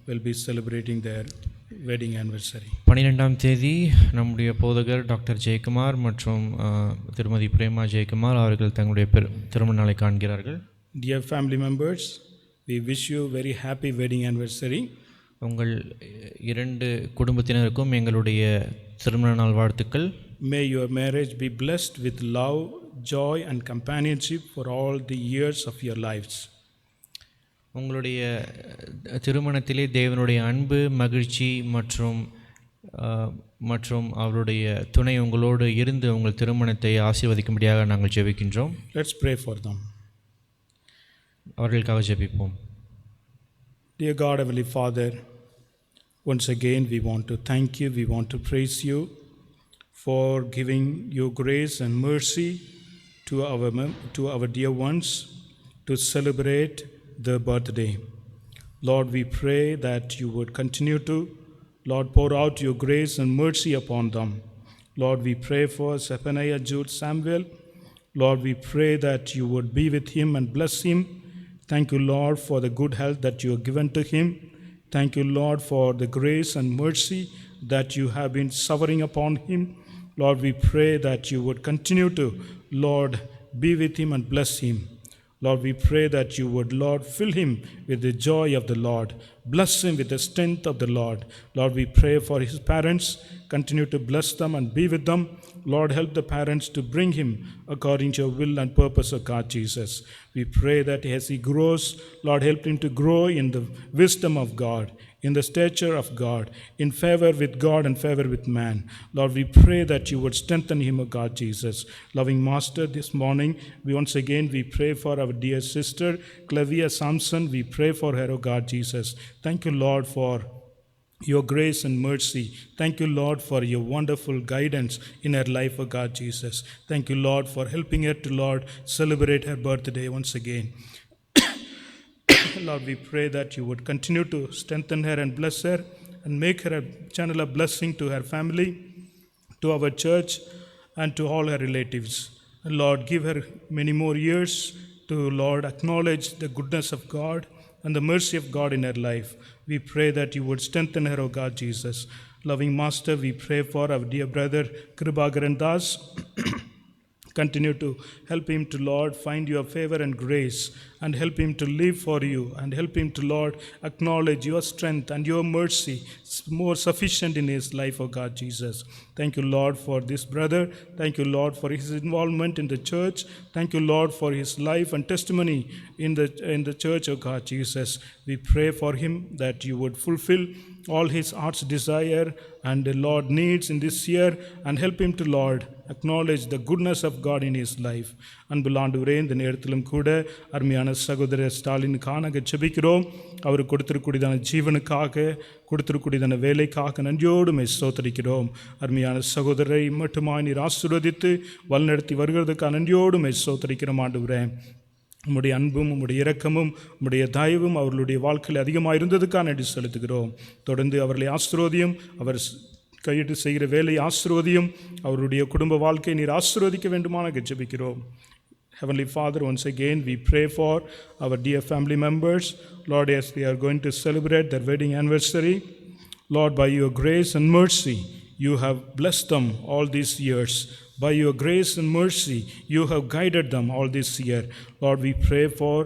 will be celebrating their wedding anniversary. 12ஆம் தேதி நம்முடைய போதகர் டாக்டர் ஜெயக்குமார் மற்றும் திருமதி பிரேமா ஜெயக்குமார் அவர்கள் தங்களுடைய திருமண நாளை காண்கிறார்கள். Dear family members, we wish you very happy wedding anniversary. உங்கள் இரண்டு குடும்பத்தினருக்கும் எங்களுடைய திருமண நாள் வாழ்த்துக்கள். May your marriage be blessed with love, joy and companionship for all the years of your lives. உங்களுடைய திருமணத்திலே தேவனுடைய அன்பு, மகிழ்ச்சி மற்றும் அவருடைய துணை உங்களோடு இருந்து உங்கள் திருமணத்தை ஆசீர்வதிக்கும்படியாக நாங்கள் ஜெபிக்கின்றோம். Let's pray for them. அவர்களுக்காக ஜெபிப்போம். Dear God, Heavenly Father, once again we want to thank you, we want to praise you for giving your grace and mercy to our dear ones to celebrate their birthday. Lord, we pray that you would continue to, Lord, pour out your grace and mercy upon them. Lord, we pray for Zephaniah Jude Samuel. Lord, we pray that you would be with him and bless him. Thank you, Lord, for the good health that you have given to him. Thank you, Lord, for the grace and mercy that you have been showering upon him. Lord, we pray that you would continue to, Lord, be with him and bless him. Lord, we pray that you would, Lord, fill him with the joy of the Lord. Bless him with the strength of the Lord. Lord, we pray for his parents. Continue to bless them and be with them. Lord, help the parents to bring him according to your will and purpose of God Jesus. We pray that as he grows, Lord, help him to grow in the wisdom of God, in the stature of God, in favor with God and favor with man. Lord, we pray that you would strengthen him, O God Jesus. Loving Master, this morning, once again we pray for our dear sister, Clavia Sampson. We pray for her, O God Jesus. Thank you, Lord, for your grace and mercy. Thank you, Lord, for your wonderful guidance in her life, O God Jesus. Thank you, Lord, for helping her to, Lord, celebrate her birthday once again. Lord, we pray that you would continue to strengthen her and bless her and make her a channel of blessing to her family, to our church, and to all her relatives. Lord, give her many more years to, Lord, acknowledge the goodness of God and the mercy of God in her life. We pray that you would strengthen her, O God Jesus. Loving Master, we pray for our dear brother Kribagaran Das. Continue to help him to, Lord, find your favor and grace, and help him to live for you, and help him to, Lord, acknowledge your strength and your mercy more sufficient in his life, O God Jesus. Thank you, Lord, for this brother. Thank you, Lord, for his involvement in the church. Thank you, Lord, for his life and testimony in the church, O God Jesus. We pray for him that you would fulfill all his heart's desire and the Lord needs in this year, and help him to, Lord, acknowledge the goodness of God in his life. அன்புள்ள ஆண்டவரே, இந்த நேரத்திலும் கூட அருமையான சகோதரர் ஸ்டாலினுக்காக நாங்கள் ஜெபிக்கிறோம். அவர் கொடுத்திருக்கூடியதான ஜீவனுக்காக, கொடுத்திருக்கூடியதான வேலைக்காக நன்றியோடு ஸ்தோத்திரிக்கிறோம். அருமையான சகோதரரை மட்டுமாய் நீர் ஆசீர்வதித்து வழிநடத்தி வருகிறதுக்காக நன்றியோடு ஸ்தோத்திரிக்கிறோம் ஆண்டவரே. உம்முடைய அன்பும் உம்முடைய இரக்கமும் உம்முடைய தயவும் அவர்களுடைய வாழ்க்கையில் அதிகமாக இருந்ததுக்காக நன்றி செலுத்துகிறோம். தொடர்ந்து அவர்களை ஆசீர்வதியும், அவர் கையிட்டு செய்கிற வேலை ஆசீர்வதியும், அவருடைய குடும்ப வாழ்க்கையை நீர் ஆசீர்வதிக்க வேண்டுமான ஜெபிக்கிறோம். Heavenly Father, once again we pray for our dear family members. Lord, as they are going to celebrate their wedding anniversary, Lord, by your grace and mercy, you have blessed them all these years. By your grace and mercy, you have guided them all this year. Lord, we pray for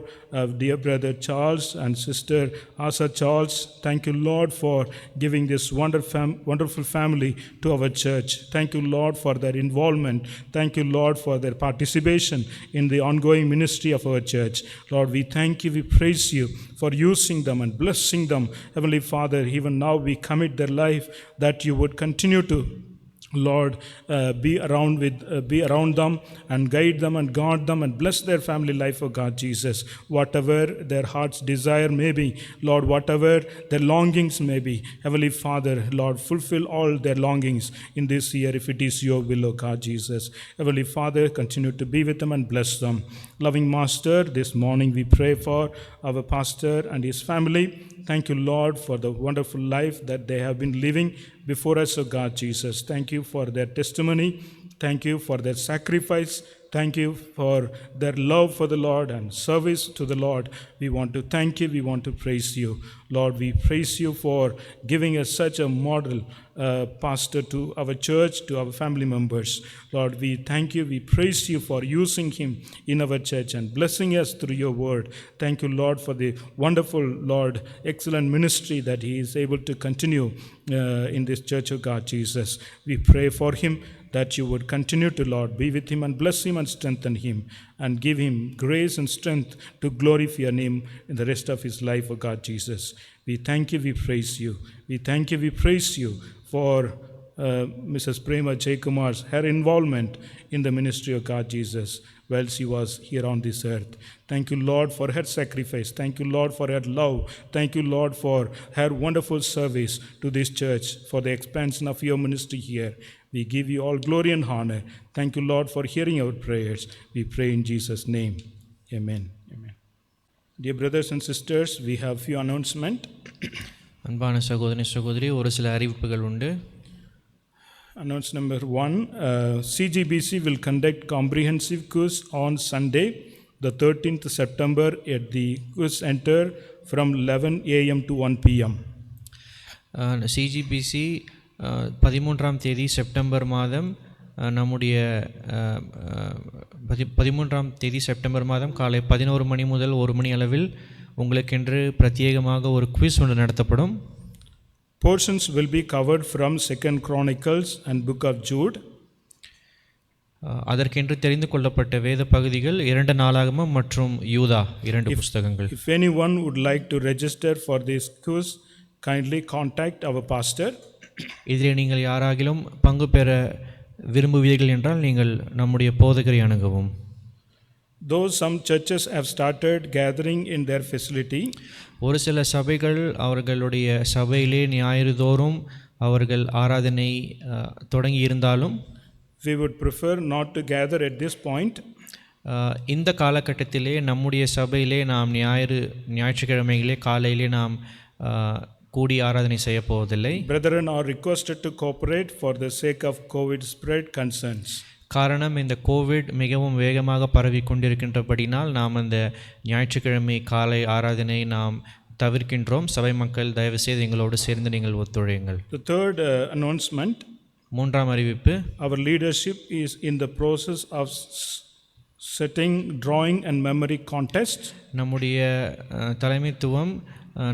dear brother Charles and sister Asa Charles. Thank you, Lord, for giving this wonderful family to our church. Thank you, Lord, for their involvement. Thank you, Lord, for their participation in the ongoing ministry of our church. Lord, we thank you, we praise you for using them and blessing them. Heavenly Father, even now we commit their life, that you would continue to, Lord, be around them and guide them and guard them and bless their family life, O God Jesus. Whatever their heart's desire may be, Lord, whatever their longings may be, Heavenly Father, Lord, fulfill all their longings in this year if it is your will, O God Jesus. Heavenly Father, continue to be with them and bless them. Loving Master, this morning we pray for our pastor and his family. Thank you, Lord, for the wonderful life that they have been living before us, O God Jesus. Thank you for their testimony. Thank you for their sacrifice. Thank you for their love for the Lord and service to the Lord. We want to thank you. We want to praise you. Lord, we praise you for giving us such a model pastor to our church, to our family members. Lord, we thank you. We praise you for using him in our church and blessing us through your word. Thank you, Lord, for the wonderful, Lord, excellent ministry that he is able to continue in this church of God Jesus. We pray for him, that you would continue to, Lord, be with him and bless him and strengthen him and give him grace and strength to glorify your name in the rest of his life, O God Jesus. We thank you, we praise you. We thank you, we praise you for Mrs. Prema Jaykumar's, her involvement in the ministry of God Jesus while she was here on this earth. Thank you, Lord, for her sacrifice. Thank you, Lord, for her love. Thank you, Lord, for her wonderful service to this church, for the expansion of your ministry here. We give you all glory and honor. Thank you, Lord, for hearing our prayers. We pray in Jesus' name. Amen. Amen. Dear brothers and sisters, we have few announcements. அன்பான சகோதரி சகோதரி, ஒரு சில அறிவிப்புகள் உண்டு. Announce number 1, CGBC will conduct comprehensive quiz on Sunday, the 13th September at the quiz center from 11 a.m. to 1 p.m. CGBC 13ஆம் தேதி September மாதம் நம்முடைய 13ஆம் தேதி செப்டம்பர் மாதம் காலை 11 மணி முதல் 1 மணி அளவில் உங்களுக்கென்று பிரத்யேகமாக ஒரு குவிஸ் ஒன்று நடத்தப்படும். Portions will be covered from 2 Chronicles and Book of Jude. அதற்கென்று தெரிந்து கொள்ளப்பட்ட வேத பகுதிகள் 2 நாளாகமம் மற்றும் யூதா 2 புத்தகங்கள். If anyone would like to register for this quiz, kindly contact our pastor. இதில் நீங்கள் யாராகிலும் பங்கு பெற விரும்புவீர்கள் என்றால் நீங்கள் நம்முடைய போதகரை அணுகவும். Though some churches have started gathering in their facility, ஒரு சில சபைகள் அவர்களுடைய சபையிலே ஞாயிறுதோறும் அவர்கள் ஆராதனை தொடங்கி இருந்தாலும் we would prefer not to gather at this point. இந்த காலகட்டத்திலே நம்முடைய சபையிலே நாம் ஞாயிற்றுக்கிழமைகளே காலையிலே நாம் கூடி ஆராதனை செய்ய போவதில்லை. Brethren are requested to cooperate for the sake of COVID spread concerns. காரணம் இந்த கோவிட் மிகவும் வேகமாக பரவி கொண்டிருக்கின்றபடினால் நாம் அந்த ஞாயிற்றுக்கிழமை காலை ஆராதனை நாம் தவிர்க்கின்றோம். சபை மக்கள் தயவுசெய்து எங்களோடு சேர்ந்து நீங்கள் ஒத்துழையுங்கள். The third announcement, மூன்றாம் அறிவிப்பு, our leadership is in the process of setting drawing and memory contest. நம்முடைய தலைமைத்துவம்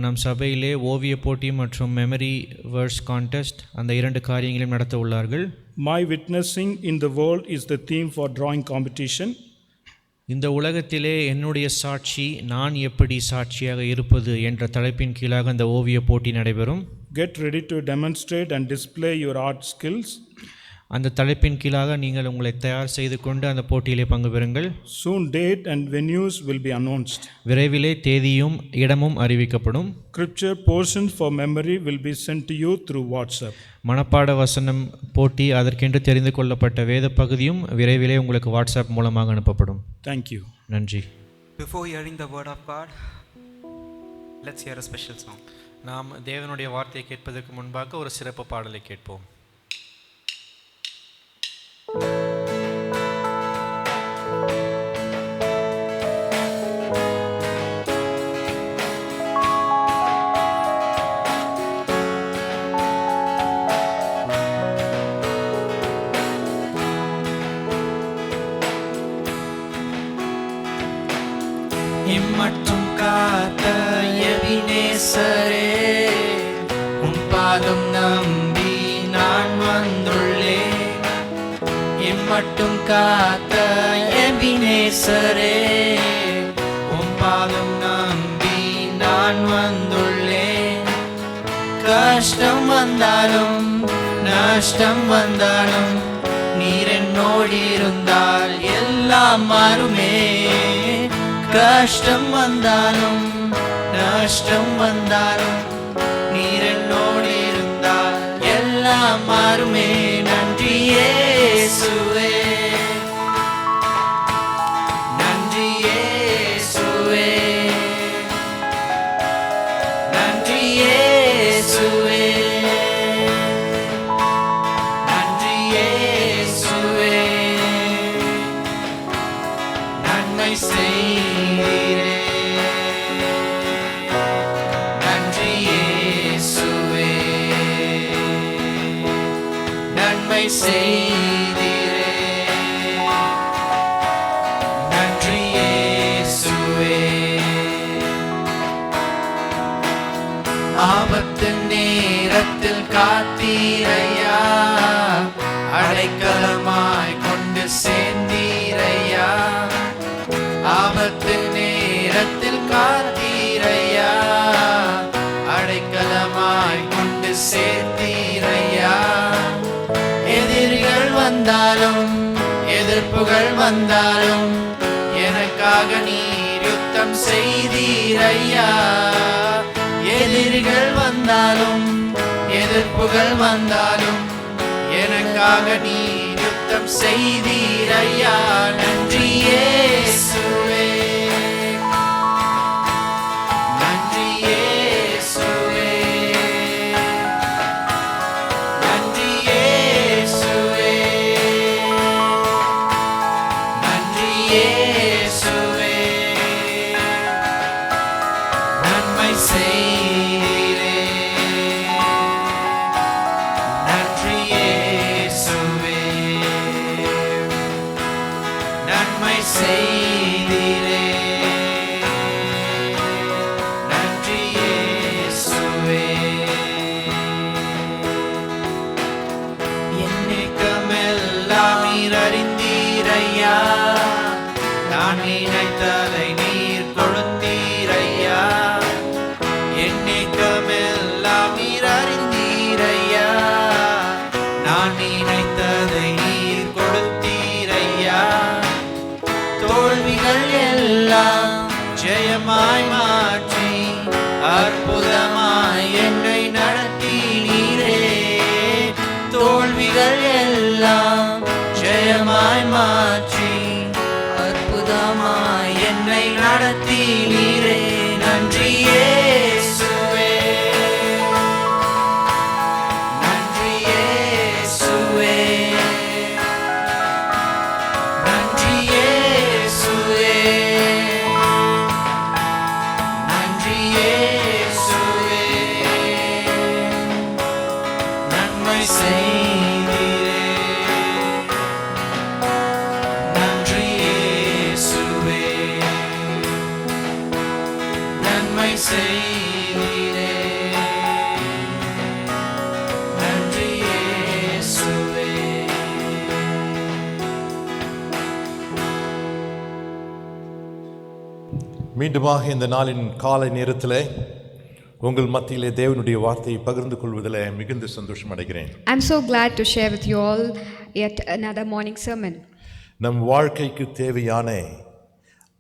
நம் சபையிலே ஓவிய போட்டி மற்றும் மெமரி வேர்ஸ் கான்டெஸ்ட் அந்த 2 காரியங்களையும் நடத்த உள்ளார்கள். My witnessing in the world is the theme for drawing competition. இந்த உலகத்திலே என்னுடைய சாட்சி, நான் எப்படி சாட்சியாக இருப்பது என்ற தலைப்பின் கீழாக அந்த ஓவிய போட்டி நடைபெறும். Get ready to demonstrate and display your art skills. அந்த தலைப்பின் கீழாக நீங்கள் உங்களை தயார் செய்து கொண்டு அந்த போட்டியிலே பங்கு பெறுங்கள். Soon date and venues will be announced. விரைவிலே தேதியும் இடமும் அறிவிக்கப்படும். Scripture portions for memory will be sent to you through WhatsApp. மனப்பாட வசனம் போட்டி, அதற்கென்று தெரிந்து கொள்ளப்பட்ட வேத பகுதியும் விரைவிலே உங்களுக்கு வாட்ஸ்அப் மூலமாக அனுப்பப்படும். Thank you. நன்றி. Before hearing the word of God, let's hear a special song. நாம் தேவனுடைய வார்த்தையை கேட்பதற்கு முன்பாக ஒரு சிறப்பு பாடலை கேட்போம். இம்மட்டும் காத்த எபினேசரே, உம் பாதம் நம்பி நான் வந்துள்ளேன். இம்மட்டும் காத்த எபினேசரே, உம் பாதம் நம்பி நான் வந்துள்ளேன். கஷ்டம் வந்தாலும் நஷ்டம் வந்தாலும் நீர் என்னோடு இருந்தால் எல்லாம் மாறுமே. கஷ்டம் வந்தாலும் நஷ்டம் வந்தாலும் நீர் என்னோடு இருந்தால் எல்லாம் மாறுமே. நன்றி இயேசுவே, நன்றி இயேசுவே, நன்றி இயேசுவே, நன்றி இயேசுவே. நன்மை செய்தீரே, நன்றி இயேசுவே, நன்மை செய்தீரே, நன்றி இயேசுவே. ஆபத்து நேரத்தில் காத்தீரையா, அடைக்கலமாய் கொண்டு சேர்ந்தீரையா. ஆபத்து நேரத்தில் காத்தீரையா, அடைக்கலமாய் கொண்டு சேர்த்தீரையா. எதிரிகள் வந்தாலும் எதிர்ப்புகள் வந்தாலும் எனக்காக நீர் யுத்தம் செய்தீரையா. எதிரிகள் வந்தாலும் எதிர்ப்புகள் வந்தாலும் எனக்காக நீர் யுத்தம் செய்தீரையா. நன்றி இயேசுவே, நன்றி இயேசுவே, நன்றி இயேசுவே, நன்றி இயேசுவே. நன்மை செய்தீரே, நன்றி இயேசுவே, நன்மை செய்தீரே, நன்றி இயேசுவே. என்னைக்கமெல்லாம் நீர் அறிந்தீரையா, நான் நினைத்ததை நீர் கொடுத்தீரையா. என்னைக்கமெல்லாம் நீர் அறிந்தீரையா, நான் நினைத்ததை நீர் கொடுத்தீரையா. தோல்விகள் எல்லாம் ஜெயமாய் மாற்றி அற்புதமாய் என்னை நடத்தினீரே. தோல்விகள் எல்லாம் ஜெயமாய் மாற்றி அற்புதமாய் என்னை நடத்தினீரே. நன்றி இயேசுவே, நன்றி இயேசுவே, மீண்டுமாக இந்த நாளின் காலை நேரத்திலே உங்கள் மத்தியிலே தேவனுடைய வார்த்தையை பகிர்ந்து கொள்வதில் மிகுந்த சந்தோஷம் அடைகிறேன். I'm so glad to share with you all yet another morning sermon. நம் வாழ்க்கைக்கு தேவையான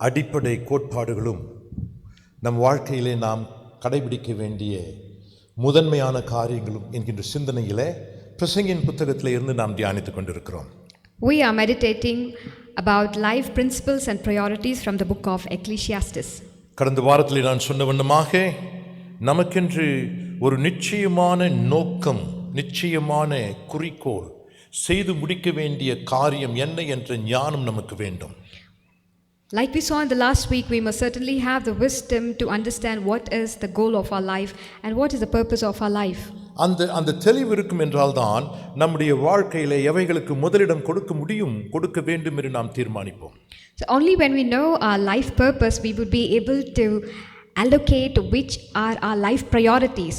அடிப்படை கோட்பாடுகளும் நம் வாழ்க்கையிலே நாம் கடைபிடிக்க வேண்டிய முதன்மையான காரியங்களும் என்கின்ற சிந்தனையிலே பிரசங்கியின் புத்தகத்திலே இருந்து நாம் தியானித்துக் கொண்டிருக்கிறோம். We are meditating about life principles and priorities from the book of Ecclesiastes. கடந்த வாரத்திலே நான் சொன்ன வண்ணமாக நமக்கென்று ஒரு நிச்சயமான நோக்கம், நிச்சயமான குறிக்கோள், செய்து முடிக்க வேண்டிய காரியம் என்ன என்ற ஞானம் நமக்கு வேண்டும். Like we saw in the last week, we must certainly have the wisdom to understand what is the goal of our life and what is the purpose of our life. அந்த தெளிவு இருக்கும் என்றால்தான் நம்முடைய வாழ்க்கையிலே எவைகளுக்கு முதலிடம் கொடுக்க முடியும், கொடுக்க வேண்டும் என்று நாம் தீர்மானிப்போம். So only when we know our life purpose, we would be able to allocate which are our life priorities.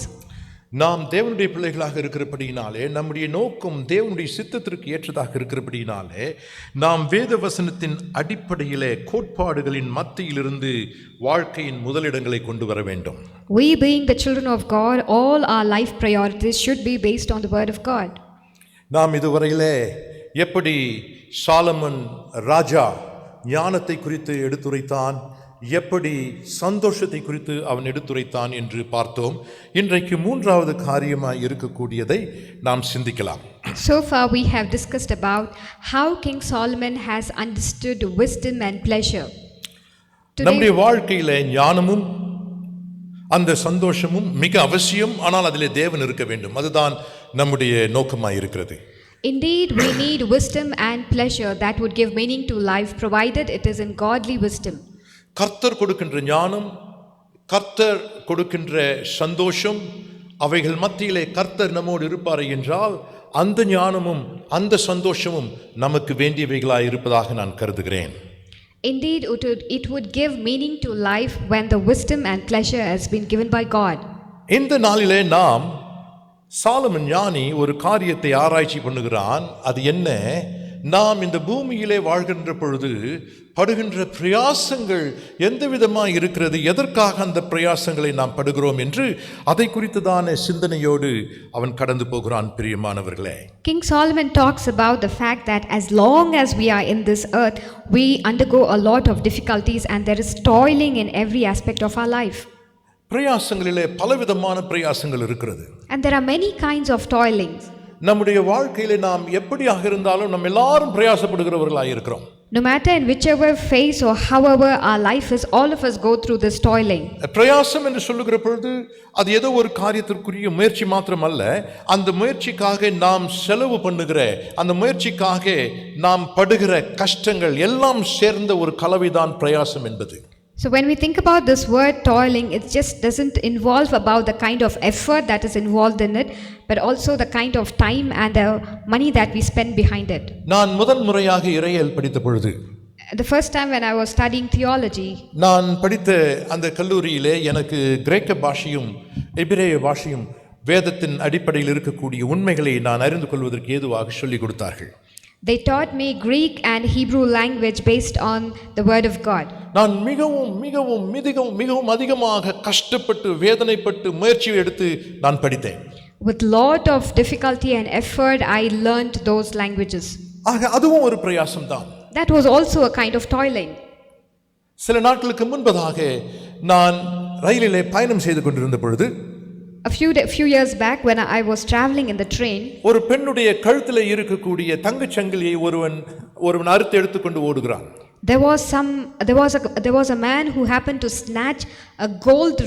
நாம் தேவனுடைய பிள்ளைகளாக இருக்கிறபடியினாலே, நம்முடைய நோக்கம் தேவனுடைய சித்தத்திற்கு ஏற்றதாக இருக்கிறபடியினாலே, நாம் வேத வசனத்தின் அடிப்படையிலே கோட்பாடுகளின் மத்தியிலிருந்து வாழ்க்கையின் முதலிடங்களை கொண்டு வர வேண்டும். We being the children of God, all our life priorities should be based on the word of God. நாம் இதுவரையிலே எப்படி சாலமன் ராஜா ஞானத்தை குறித்து எடுத்துரைத்தான், எப்படி சந்தோஷத்தை குறித்து அவன் எடுத்துரைத்தான் என்று பார்த்தோம். இன்றைக்கு மூன்றாவது காரியமாய் இருக்கக்கூடியதை நாம் சிந்திக்கலாம். So far we have discussed about how King Solomon has understood wisdom and pleasure. நம்முடைய வாழ்க்கையிலே ஞானமும் அந்த சந்தோஷமும் மிக அவசியம். ஆனால் அதிலே தேவன் இருக்க வேண்டும். அதுதான் நம்முடைய நோக்கமாய் இருக்கிறது. Indeed, we need wisdom and pleasure that would give meaning to life, provided it is in godly wisdom. கர்த்தர் கொடுக்கின்ற ஞானம், கர்த்தர் கொடுக்கின்ற சந்தோஷம், அவைகள் மத்தியிலே கர்த்தர் நம்மோடு இருப்பார் என்றால் அந்த ஞானமும் அந்த சந்தோஷமும் நமக்கு வேண்டியவைகளாய் இருப்பதாக நான் கருதுகிறேன். Indeed, it would give meaning to life when the wisdom and pleasure has been given by God. இந்த நாளிலே நாம் சாலமன் ஞானி ஒரு காரியத்தை ஆராய்ச்சி பண்ணுகிறான். அது என்ன? நாம் இந்த பூமியிலே வாழ்கின்ற பொழுது படுகின்ற பிரயாசங்கள் எந்த விதமாக இருக்கிறது, எதற்காக அந்த பிரயாசங்களை நாம் படுகிறோம் என்று அதை குறித்ததான சிந்தனையோடு அவன் கடந்து போகிறான். பிரியமானவர்களே, King Solomon talks about the fact that as long as we are in this earth, we undergo a lot of difficulties and there is toiling in every aspect of our life. பிரயாசங்களிலே பலவிதமான பிரயாசங்கள் இருக்கிறது. And there are many kinds of toilings. நம்முடைய வாழ்க்கையிலே நாம் எப்படியாக இருந்தாலும் நம்ம எல்லாரும் பிரயாசப்படுகிறவர்களாக இருக்கிறோம். No matter in whichever phase or however our life is, all of us go through this toiling. பிரயாசம் என்று சொல்லுகிற பொழுது அது ஏதோ ஒரு காரியத்திற்குரிய முயற்சி மாத்திரம் அல்ல. அந்த முயற்சிக்காக நாம் செலவு பண்ணுகிற, அந்த முயற்சிக்காக நாம் படுகிற கஷ்டங்கள் எல்லாம் சேர்ந்த ஒரு கலவைதான் பிரயாசம் என்பது. So when we think about this word toiling, it just doesn't involve about the kind of effort that is involved in it, but also the kind of time and the money that we spend behind it. நான் முதல் முறையாக இறையியல் படித்த பொழுது, The first time when I was studying theology, நான் படித்த அந்த கல்லூரியிலே எனக்கு கிரேக்க பாஷையும் எபிரேய பாஷையும் வேதத்தின் அடிப்படையில் இருக்கக்கூடிய உண்மைகளை நான் அறிந்து கொள்வதற்கு ஏதுவாக சொல்லிக் கொடுத்தார்கள். they taught me Greek and Hebrew language based on the word of God. நான் மிகவும் அதிகமாக கஷ்டப்பட்டு வேதனைப்பட்டு முயற்சி எடுத்து நான் படித்தேன். With lot of difficulty and effort, I learned those languages. ஆக அதுவும் ஒரு பிரயாசம் தான். That was also a kind of toiling. சில நாட்களுக்கு முன்பதாக நான் ரயிலிலே பயணம் செய்து கொண்டிருந்த பொழுது, A few years back when I was traveling in the train, ஒரு பெண்ணுடைய கழுத்திலே இருக்கக்கூடிய தங்கச் சங்கிலியை ஒருவன் அறுத்து எடுத்துக்கொண்டு ஓடுகிறான். there was a man who happened to snatch a gold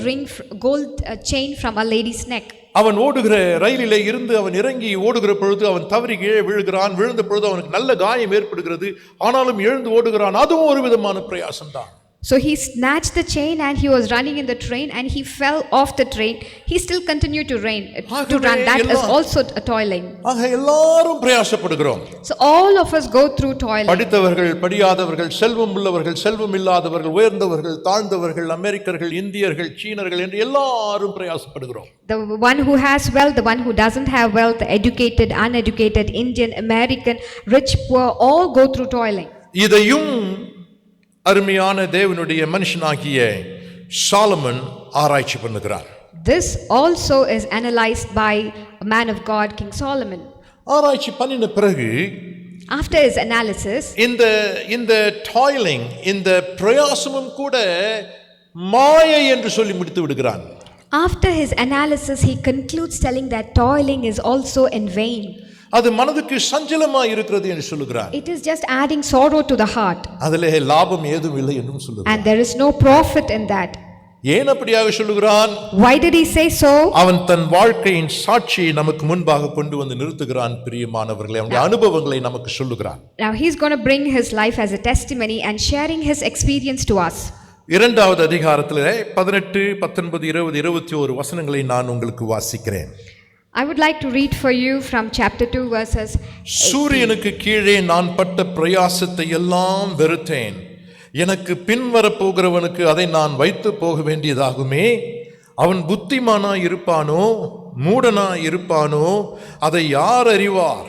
chain from a lady's neck. அவன் ஓடுகிற ரயிலிலே இருந்து அவன் இறங்கி ஓடுகிற பொழுது அவன் தவறி கீழே விழுகிறான். விழுந்த பொழுது அவனுக்கு நல்ல காயம் ஏற்படுகிறது. ஆனாலும் எழுந்து ஓடுகிறான். அதுவும் ஒரு விதமான பிரயாசம் தான். So he snatched the chain and he was running in the train and he fell off the train. He still continued to run. That is also a toiling. ஆக எல்லாரும் பிரயாசப்படுகிறோம். So all of us go through toiling. படித்தவர்கள், படியாதவர்கள், செல்வம் உள்ளவர்கள், செல்வம் இல்லாதவர்கள், உயர்ந்தவர்கள், தாழ்ந்தவர்கள், அமெரிக்கர்கள், இந்தியர்கள், சீனர்கள் என்று எல்லாரும் பிரயாசப்படுகிறோம். The one who has wealth, the one who doesn't have wealth, educated, uneducated, Indian, American, rich, poor, all go through toiling. இதையும் அருமையான தேவனுடைய மனுஷனாகிய சாலமன் ஆராய்ச்சி பண்ணுகிறார். This also is analyzed by a man of God, King Solomon. ஆராய்ச்சி பண்ணின பிறகு After his analysis, இந்த toiling, இந்த பிரயாசமும் கூட மாயை என்று சொல்லி முடித்து விடுகிறான். after his analysis, he concludes telling that toiling is also in vain. அது மனதுக்கு சஞ்சலமாய் இருக்கிறது என்று சொல்லுகிறார். It is just adding sorrow to the heart, அதிலே லாபம் ஏதும் இல்லை என்றும் சொல்லுகிறார். and there is no profit in that. ஏன் அப்படியாக சொல்லுகிறான்? Why did he say so? அவன் தன் வாழ்க்கையின் சாட்சியை நமக்கு முன்பாக கொண்டு வந்து நிறுத்துகிறான். பிரியமானவர்களே, அவனுடைய அனுபவங்களை நமக்கு சொல்லுகிறான். Now he is going to bring his life as a testimony and sharing his experience to us. இரண்டாவது அதிகாரத்திலே 18, 19, 20, 21 வசனங்களை நான் உங்களுக்கு வாசிக்கிறேன். I would like to read for you from chapter 2 verses 18. சூரியனுக்கு கீழே நான் பட்ட பிரயாசத்தை எல்லாம் வெறுத்தேன். எனக்கு பின்வரப்போகிறவனுக்கு அதை நான் வைத்து போக வேண்டியதாகுமே. அவன் புத்திமானாய் இருப்பானோ மூடனாய் இருப்பானோ அதை யார் அறிவார்?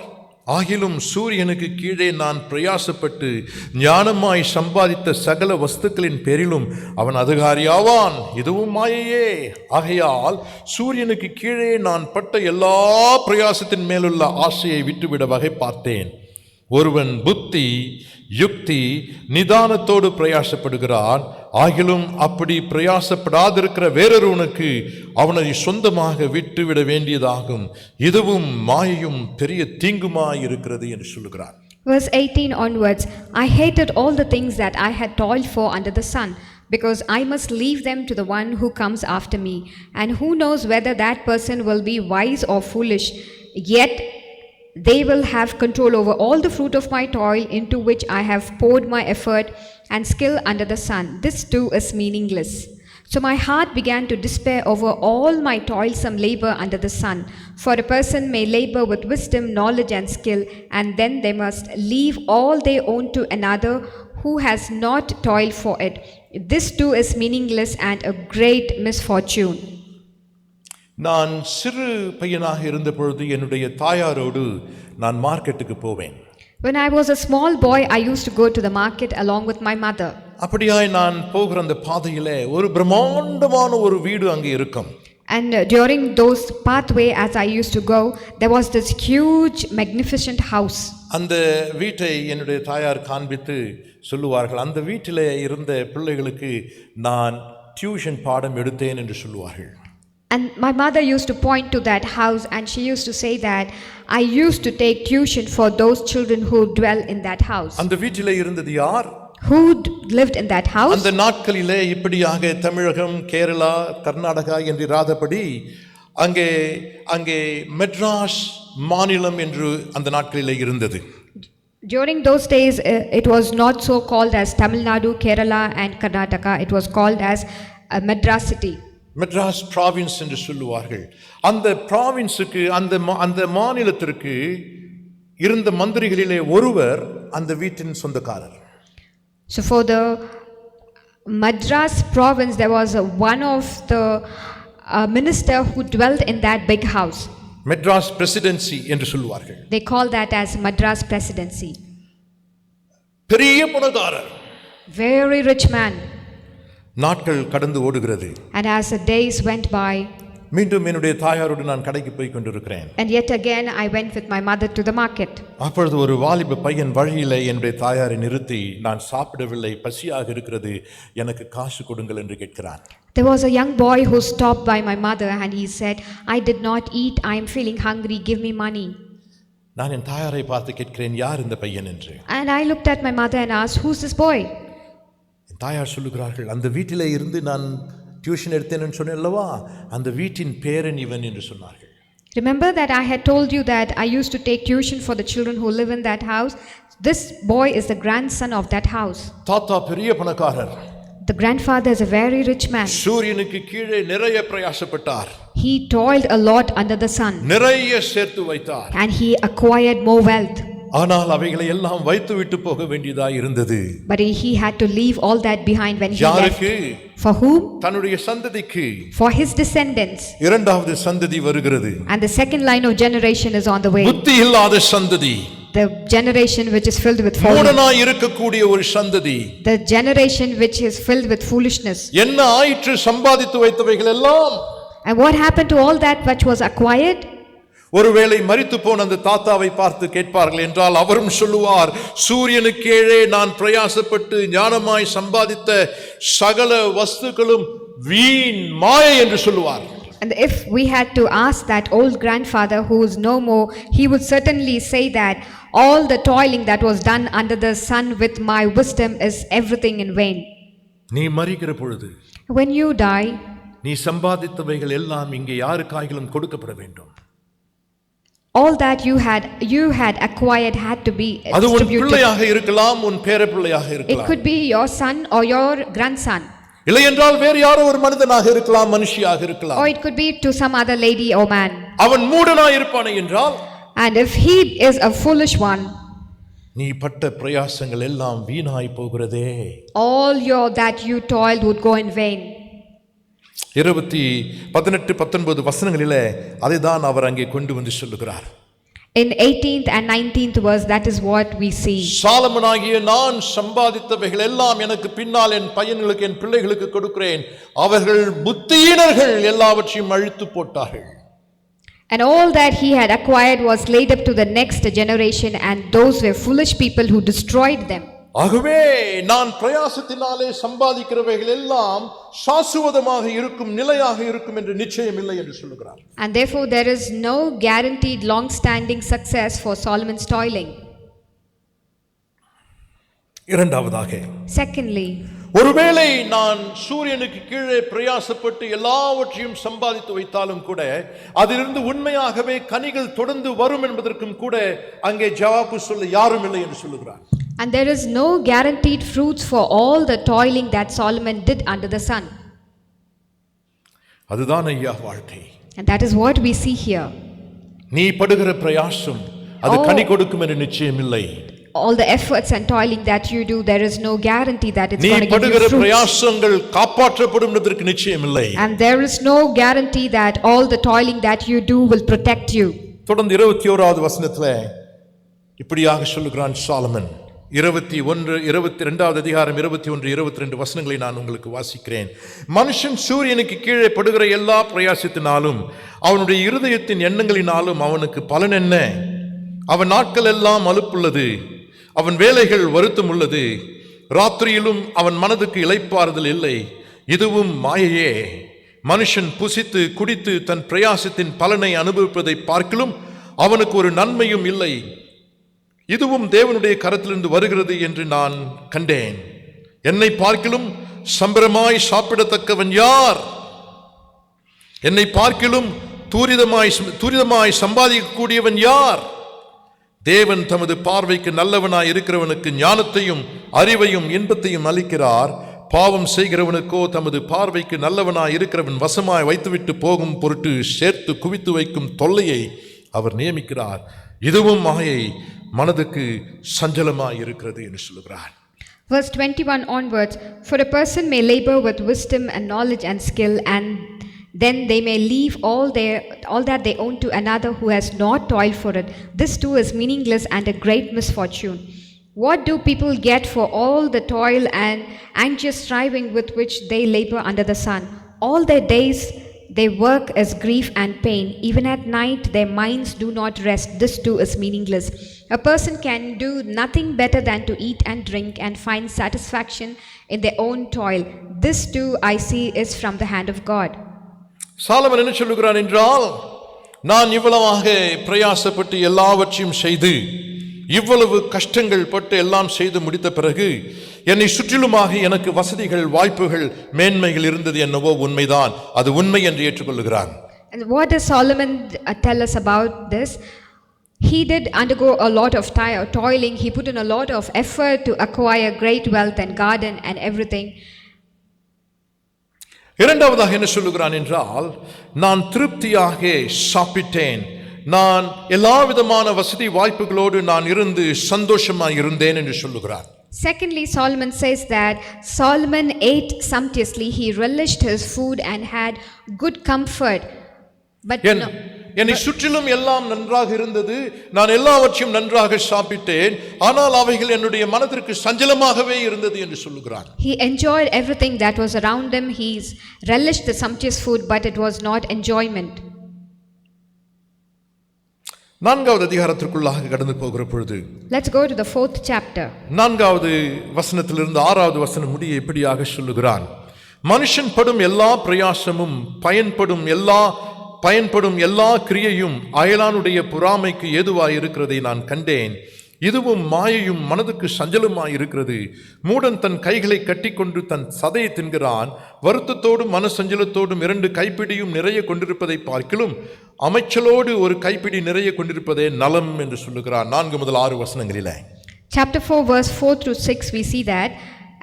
ஆகிலும் சூரியனுக்கு கீழே நான் பிரயாசப்பட்டு ஞானமாய் சம்பாதித்த சகல வஸ்துக்களின் பேரிலும் அவன் அதிகாரியாவான். இதுவும் மாயையே. ஆகையால் சூரியனுக்கு கீழே நான் பட்ட எல்லா பிரயாசத்தின் மேலுள்ள ஆசையை விட்டுவிட வகை பார்த்தேன். ஒருவன் புத்தி யுக்தி நிதானத்தோடு பிரயாசப்படுகிறான். ஆகிலும் அப்படி பிரயாசப்படாதிருக்கிற வேறொருவனுக்கு அவனை சொந்தமாக விட்டுவிட வேண்டியதாகும். இதுவும் மாயையும் பெரிய தீங்குமாய் இருக்கிறது என்று சொல்லுகிறார். Verse 18 onwards, I hated all the things that I had toiled for under the sun, because I must leave them to the one who comes after me, and who knows whether that person will be wise or foolish. Yet they will have control over all the fruit of my toil, into which I have poured my effort and skill under the sun. This too is meaningless. So my heart began to despair over all my toilsome labor under the sun. For a person may labor with wisdom, knowledge and skill, and then they must leave all they own to another who has not toiled for it. This too is meaningless and a great misfortune. நான் சிறு பையனாக இருந்த பொழுது என்னுடைய தாயாரோடு நான் மார்க்கெட்டுக்கு போவேன். When I was a small boy, I used to go to the market along with my mother. அப்படியாய் நான் போகிற அந்த பாதையிலே ஒரு பிரம்மாண்டமான ஒரு வீடு அங்கே இருக்கும். And during those pathway as I used to go, there was this huge magnificent house. அந்த வீட்டை என்னுடைய தாயார் காண்பித்து சொல்லுவார்கள், அந்த வீட்டிலே இருந்த பிள்ளைகளுக்கு நான் டியூஷன் பாடம் எடுத்தேன் என்று சொல்லுவார்கள். And my mother used to point to that house, and she used to say that I used to take tuition for those children who dwell in that house. அந்த வீட்டிலே இருந்தது யார்? Who lived in that house? அந்த நாட்களிலே இப்படியாக தமிழகம், கேரளா, கர்நாடகா என்று இராதபடி அங்கே மெட்ராஸ் மாநிலம் என்று அந்த நாட்களிலே இருந்தது. During those days, it was not so called as Tamil Nadu, Kerala and Karnataka. It was called as Madras city. Madras province என்று சொல்லுவார்கள். அந்த ப்ராவின்ஸுக்கு அந்த மாநிலத்திற்கு இருந்த மந்திரிகளிலே ஒருவர் அந்த வீட்டின் சொந்தக்காரர். So for the Madras province, there was one of the minister who dwelt in that big house. Madras presidency என்று சொல்லுவார்கள். They call that as Madras presidency. பெரிய பணக்காரர். Very rich man. நாட்கள் கடந்து ஓடுகிறது. And as the days went by, மீண்டும் என்னுடைய தாயாரோடு நான் கடைக்கு போய் கொண்டிருக்கிறேன். and yet again I went with my mother to the market. அப்பொழுது ஒரு வாலிப பையன் வழியிலே என்னுடைய தாயாரை நிறுத்தி, நான் சாப்பிடவில்லை, பசியாக இருக்கிறது, எனக்கு காசு கொடுங்கள் என்று கேட்கிறான். There was a young boy who stopped by my mother and he said, I did not eat, I am feeling hungry, give me money. நான் என் தாயாரை பார்த்து கேட்கிறேன், யார் இந்த பையன் என்று. And I looked at my mother and asked, who's this boy? தாயார் சொல்லுகிறார்கள், அந்த வீட்டிலே இருந்து நான் டியூஷன் எடுத்தேன்னு சொன்னேன் அல்லவா, அந்த வீட்டின் பேரன் இவன் என்று சொன்னார்கள். Remember that I had told you that I used to take tuition for the children who live in that house. This boy is the grandson of that house. தாத்தா பெரிய பணக்காரர். The grandfather is a very rich man. சூரியனுக்கு கீழே நிறைய பிரயாசப்பட்டார். He toiled a lot under the sun. நிறைய சேர்த்து வைத்தார். And he acquired more wealth. ஆனால் அவைகளை எல்லாம் வைத்து விட்டு போக வேண்டியதாய் இருந்தது. But he had to leave all that behind when he யாருக்கு? left. For whom? தன்னுடைய சந்ததிக்கு. For his descendants. இரண்டாவது சந்ததி வருகிறது. And the second line of generation is on the way. புத்தி இல்லாத சந்ததி. the generation which is filled with folly, மூடனாய் இருக்கக்கூடிய ஒரு சந்ததி. the generation which is filled with foolishness. என்ன ஆயிற்று சம்பாதித்து வைத்தவைகள் எல்லாம்? And what happened to all that which was acquired? ஒருவேளை மரித்து போன அந்த தாத்தாவை பார்த்து கேட்பார்கள் என்றால் அவரும் சொல்லுவார், சூரியனுக்கு கீழே நான் பிரயாசப்பட்டு ஞானமாய் சம்பாதித்த சகல வஸ்துக்களும் வீண் மாயை என்று சொல்லுவார். And if we had to ask that old grandfather who is no more, he would certainly say that all the toiling that was done under the sun with my wisdom is everything in vain. நீ மரிக்கிற பொழுது When you die, நீ சம்பாதித்தவைகள் எல்லாம் இங்கே யாருக்காகிலும் கொடுக்கப்பட வேண்டும். all that you had acquired had to be அது உன் distributed. பிள்ளையாக இருக்கலாம், உன் பேரப்பிள்ளையாக It இருக்கலாம், could be your son or your grandson, இல்லை என்றால் வேறு யாரோ ஒரு மனிதனாக இருக்கலாம், மனுஷியாக இருக்கலாம். or it could be to some other lady or man. அவன் மூடனாய் இருப்பானே என்றால் And if he is a foolish one, நீ பட்ட பிரயாசங்கள் எல்லாம் வீணாய் போகிறதே. all that you toiled would go in vain. 18-19 வசனங்களிலே அதை தான் அவர் அங்கே கொண்டு வந்து சொல்லுகிறார். In 18th and 19th verse, that is what we see. சாலமனாகிய நான் சம்பாதித்தவைகள் எல்லாம் எனக்கு பின்னால் என் பையன்களுக்கு என் பிள்ளைகளுக்கு கொடுக்கிறேன், அவர்கள் புத்தியீனர்கள் எல்லாவற்றையும் அழித்து போட்டார்கள். And all that he had acquired was laid up to the next generation, and those were foolish people who destroyed them. ஆகவே நான் பிரயாசத்தினாலே சம்பாதிக்கிறவைகள் எல்லாம் சாசுவதமாக இருக்கும், நிலையாக இருக்கும் என்று நிச்சயம் இல்லை என்று சொல்லுகிறார். And therefore there is no guaranteed long-standing success for Solomon's toiling. இரண்டாவதாக, Secondly, ஒருவேளை நான் சூரியனுக்கு கீழே பிரயாசப்பட்டு எல்லாவற்றையும் சம்பாதித்து வைத்தாலும் கூட அதிலிருந்து உண்மையாகவே கனிகள் தொடர்ந்து வரும் என்பதற்கும் கூட அங்கே ஜவாபு சொல்ல யாரும் இல்லை என்று சொல்லுகிறார். and there is no guaranteed fruits for all the toiling that Solomon did under the sun. அதுதான் ஐயா வாழ்க்கை. And that is what we see here. நீ படுகிற பிரயாசம் அது கனி கொடுக்கும் என்று நிச்சயம் இல்லை. All the efforts and toiling that you do, there is no guarantee that it's நீ going to give படுகிற you fruits. பிரயாசங்கள் காப்பாற்றப்படும் என்பதற்கு நிச்சயம் இல்லை. And there is no guarantee that all the toiling that you do will protect you. தொடர்ந்து 21வது வசனத்திலே இப்படியாக சொல்லுகிறான் சாலமன். 22வது அதிகாரம் 21-22 வசனங்களை நான் உங்களுக்கு வாசிக்கிறேன். மனுஷன் சூரியனுக்கு கீழே படுகிற எல்லா பிரயாசத்தினாலும் அவனுடைய இருதயத்தின் எண்ணங்களினாலும் அவனுக்கு பலன் என்ன? அவன் நாட்கள் எல்லாம் அலுப்புள்ளது, அவன் வேலைகள் வருத்தம் உள்ளது, ராத்திரியிலும் அவன் மனதுக்கு இளைப்பாறுதல் இல்லை. இதுவும் மாயையே. மனுஷன் புசித்து குடித்து தன் பிரயாசத்தின் பலனை அனுபவிப்பதை பார்க்கிலும் அவனுக்கு ஒரு நன்மையும் இல்லை. இதுவும் தேவனுடைய கரத்திலிருந்து வருகிறது என்று நான் கண்டேன். என்னை பார்க்கிலும் சம்பரமாய் சாப்பிடத்தக்கவன் யார்? என்னை பார்க்கிலும் தூரிதமாய் சம்பாதிக்கக்கூடியவன் யார்? தேவன் தமது பார்வைக்கு நல்லவனாய் இருக்கிறவனுக்கு ஞானத்தையும் அறிவையும் இன்பத்தையும் அளிக்கிறார். பாவம் செய்கிறவனுக்கோ தமது பார்வைக்கு நல்லவனாய் இருக்கிறவன் வசமாய் வைத்துவிட்டு போகும் பொருட்டு சேர்த்து குவித்து வைக்கும் தொல்லையை அவர் நியமிக்கிறார். இதுவும் மாயை, மனதுக்கு சஞ்சலமாய் இருக்கிறது என்று சொல்லுகிறார். Verse 21 onwards, for a person may labor with wisdom and knowledge and skill, and then they may leave all that they own to another who has not toiled for it. This too is meaningless and a great misfortune. What do people get for all the toil and anxious striving with which they labor under the sun? All their days they work as grief and pain. Even at night their minds do not rest. This too is meaningless. A person can do nothing better than to eat and drink and find satisfaction in their own toil. This too I see is from the hand of God. Solomon என்ன சொல்லுகிறான் என்றால், நான் இவ்வளவாக பிரயாசப்பட்டு எல்லாவற்றையும் செய்து இவ்வளவு கஷ்டங்கள் பட்டு எல்லாம் செய்து முடித்த பிறகு என்னை சுற்றிலுமாக எனக்கு வசதிகள், வாய்ப்புகள், மேன்மைகள் இருந்தது என்னவோ உண்மைதான், அது உண்மை என்று ஏற்றுக்கொள்கிறான். And what does Solomon tell us about this? He did undergo a lot of toiling. He put in a lot of effort to acquire great wealth and garden and everything. இரண்டாவதாக என்ன சொல்லுகிறான் என்றால், நான் திருப்தியாக சாப்பிட்டேன், நான் எல்லா விதமான வசதி வாய்ப்புகளோடு நான் இருந்து சந்தோஷமாய் இருந்தேன் என்று சொல்லுகிறான். Secondly, Solomon says that Solomon ate sumptuously, he relished his food and had good comfort. But no. என்னை சுற்றிலும் எல்லாம் நன்றாக இருந்தது, நான் எல்லாவற்றையும் நன்றாக சாப்பிட்டேன், ஆனால் அவைகள் என்னுடைய மனதிற்கு சஞ்சலமாகவே இருந்தது என்று சொல்லுகிறார். He enjoyed everything that was around him. He relished the sumptuous food, but it was not enjoyment. 4வது அதிகாரத்திற்குள்ளாக கடந்து போகிற பொழுது, Let's go to the 4th chapter. 4வது வசனத்திலிருந்து 6வது வசனம் முடிய இப்படியாக சொல்லுகிறான். மனுஷன் படும் எல்லா பிரயாசமும் பயன்படும் எல்லா கிரியையும் அயலானுடைய பொறாமைக்கு ஏதுவாய் இருக்கிறதை நான் கண்டேன். இதுவும் மாயையும் மனதுக்கு சஞ்சலமாய் இருக்கிறது. மூடன் தன் கைகளை கட்டிக்கொண்டு தன் சதையை தின்கிறான். வருத்தத்தோடும் மனசஞ்சலத்தோடும் 2 கைப்பிடியும் நிறைய கொண்டிருப்பதை பார்க்கிலும் அமைச்சலோடு ஒரு கைப்பிடி நிறைய கொண்டிருப்பதே நலம் என்று சொல்லுகிறான். 4 முதல் 6 வசனங்களிலே. Chapter 4 verse 4 through 6 we see that,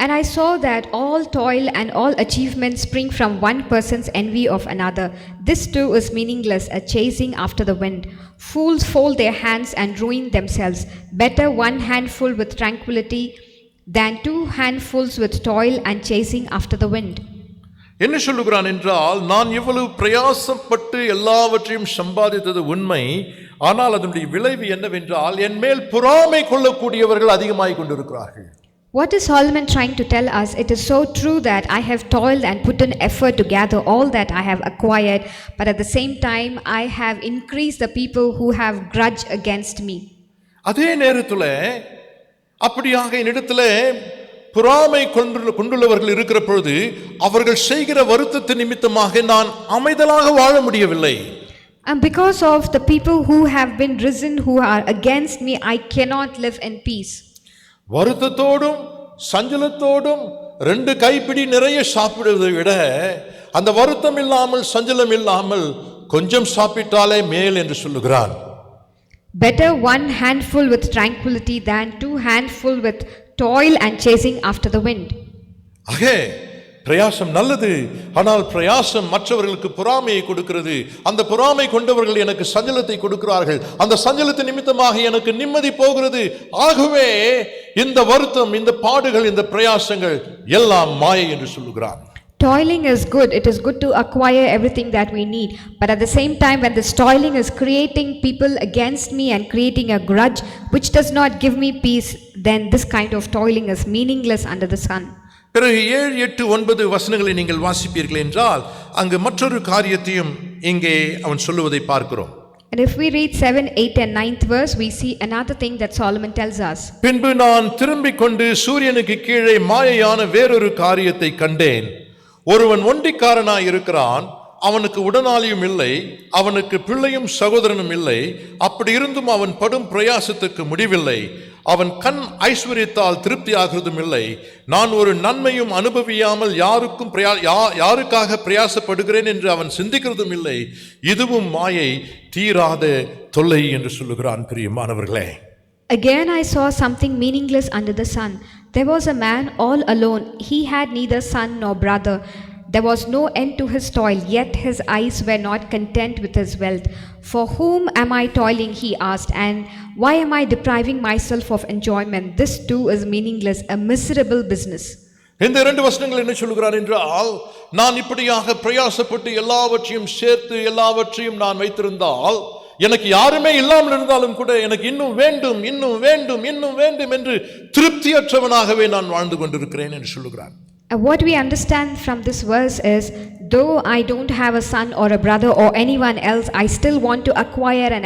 and I saw that all toil and all achievement spring from one person's envy of another. This too is meaningless, a chasing after the wind. Fools fold their hands and ruin themselves. Better one handful with tranquility than 2 handfuls with toil and chasing after the wind. என்ன சொல்லுகிறான் என்றால், நான் இவ்வளவு பிரயாசப்பட்டு எல்லாவற்றையும் சம்பாதித்தது உண்மை, ஆனால் அதனுடைய விளைவு என்னவென்றால் என் மேல் பொறாமை கொள்ளக்கூடியவர்கள் அதிகமாகிக் கொண்டிருக்கிறார்கள். What is Solomon trying to tell us? It is so true that I have toiled and put in effort to gather all that I have acquired, but at the same time I have increased the people who have grudge against me. அதே நேரத்தில் அப்படியாக என்னிடத்தில் பொறாமை கொண்டுள்ளவர்கள் இருக்கிற பொழுது அவர்கள் செய்கிற வருத்தத்தின் நிமித்தமாக நான் அமைதலாக வாழ முடியவில்லை. And because of the people who have been risen, who are against me, I cannot live in peace. வருத்தத்தோடும் சஞ்சலத்தோடும் 2 கைப்பிடி நிறைய சாப்பிடுவதை விட அந்த வருத்தம் இல்லாமல் சஞ்சலம் இல்லாமல் கொஞ்சம் சாப்பிட்டாலே மேல் என்று சொல்லுகிறான். Better 1 handful with tranquility than 2 handful with toil and chasing after the wind. Aake பிரயாசம் நல்லது, ஆனால் பிரயாசம் மற்றவர்களுக்கு பொறாமையை கொடுக்கிறது. அந்த பொறாமை கொண்டவர்கள் எனக்கு சஞ்சலத்தை கொடுக்கிறார்கள். அந்த சஞ்சலத்தின் நிமித்தமாக எனக்கு நிம்மதி போகிறது. ஆகவே இந்த வருத்தம், இந்த பாடுகள், இந்த பிரயாசங்கள் எல்லாம் மாயை என்று சொல்லுகிறார். Toiling is good. It is good to acquire everything that we need. But at the same time, when this toiling is creating people against me and creating a grudge which does not give me peace, then this kind of toiling is meaningless under the sun. பிறகு 7, 8, 9 வசனங்களை நீங்கள் வாசிப்பீர்கள் என்றால் அங்கு மற்றொரு காரியத்தையும் இங்கே அவன் சொல்லுவதை பார்க்கிறோம். And if we read 7, 8 and 9th verse, we see another thing that Solomon tells us. பின்பு நான் திரும்பிக் கொண்டு சூரியனுக்கு கீழே மாயையான வேறொரு காரியத்தை கண்டேன். ஒருவன் ஒண்டிக்காரனாய் இருக்கிறான், அவனுக்கு உடனாளியும் இல்லை, அவனுக்கு பிள்ளையும் சகோதரனும் இல்லை. அப்படி இருந்தும் அவன் படும் பிரயாசத்துக்கு முடிவில்லை. அவன் கண் ஐஸ்வர்யத்தால் திருப்தி ஆகிறதும் இல்லை. நான் ஒரு நன்மையும் அனுபவியாமல் யாருக்காக பிரயாசப்படுகிறேன் என்று அவன் சிந்திக்கிறதும் இல்லை. இதுவும் மாயை, தீராத தொல்லை என்று சொல்லுகிறான். பிரியமானவர்களே, Again I saw something meaningless under the sun. There was a man all alone. He had neither son nor brother. There was no end to his toil, yet his eyes were not content with his wealth. For whom am I toiling, he asked, and why am I depriving myself of enjoyment? This too is meaningless, a miserable business. இந்த 2 வசனங்கள் என்ன சொல்கிறார் என்றால், நான் இப்படியாக பிரயாசப்பட்டு எல்லாவற்றையும் சேர்த்து எல்லாவற்றையும் நான் வைத்திருந்தால், எனக்கு யாருமே இல்லாமல் இருந்தாலும் கூட எனக்கு இன்னும் வேண்டும், இன்னும் வேண்டும், இன்னும் வேண்டும் என்று திருப்தியற்றவனாகவே நான் வாழ்ந்து கொண்டிருக்கிறேன் என்று சொல்லுகிறார். And what we understand from this verse is, though I don't have a son or a brother or anyone else, I still want to acquire and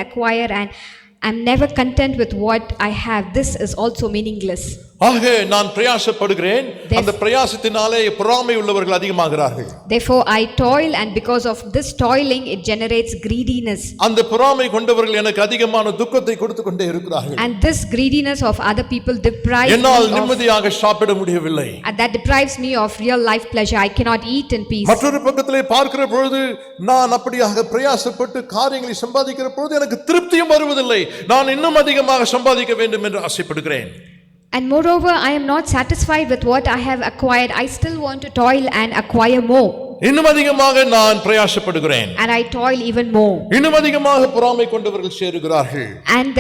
I'm never content with what I have. This is also meaningless. ஆக நான் பிரயாசப்படுகிறேன், அந்த பிரயாசத்தினாலே பொறாமை உள்ளவர்கள் அதிகமாகிறார்கள். Therefore I toil, and because of this toiling it generates greediness. அந்த பொறாமை கொண்டவர்கள் எனக்கு அதிகமான துக்கத்தை கொடுத்து கொண்டே இருக்கிறார்கள். And this greediness of other people deprives என்னால் me நிம்மதியாக சாப்பிட முடியவில்லை. and that deprives me of real life pleasure. I cannot eat in peace. மற்றொரு பக்கத்திலே பார்க்கிற பொழுது நான் அப்படியாக பிரயாசப்பட்டு காரியங்களை சம்பாதிக்கிற பொழுது எனக்கு திருப்தியும் வருவதில்லை. நான் இன்னும் அதிகமாக சம்பாதிக்க வேண்டும் என்று ஆசைப்படுகிறேன். And moreover, I am not satisfied with what I have acquired. I still want to toil and acquire more. இன்னும் அதிகமாக நான் பிரயாசப்படுகிறேன், and I toil even more. இன்னும் அதிகமாக பொறாமை கொண்டவர்கள் சேருகிறார்கள். And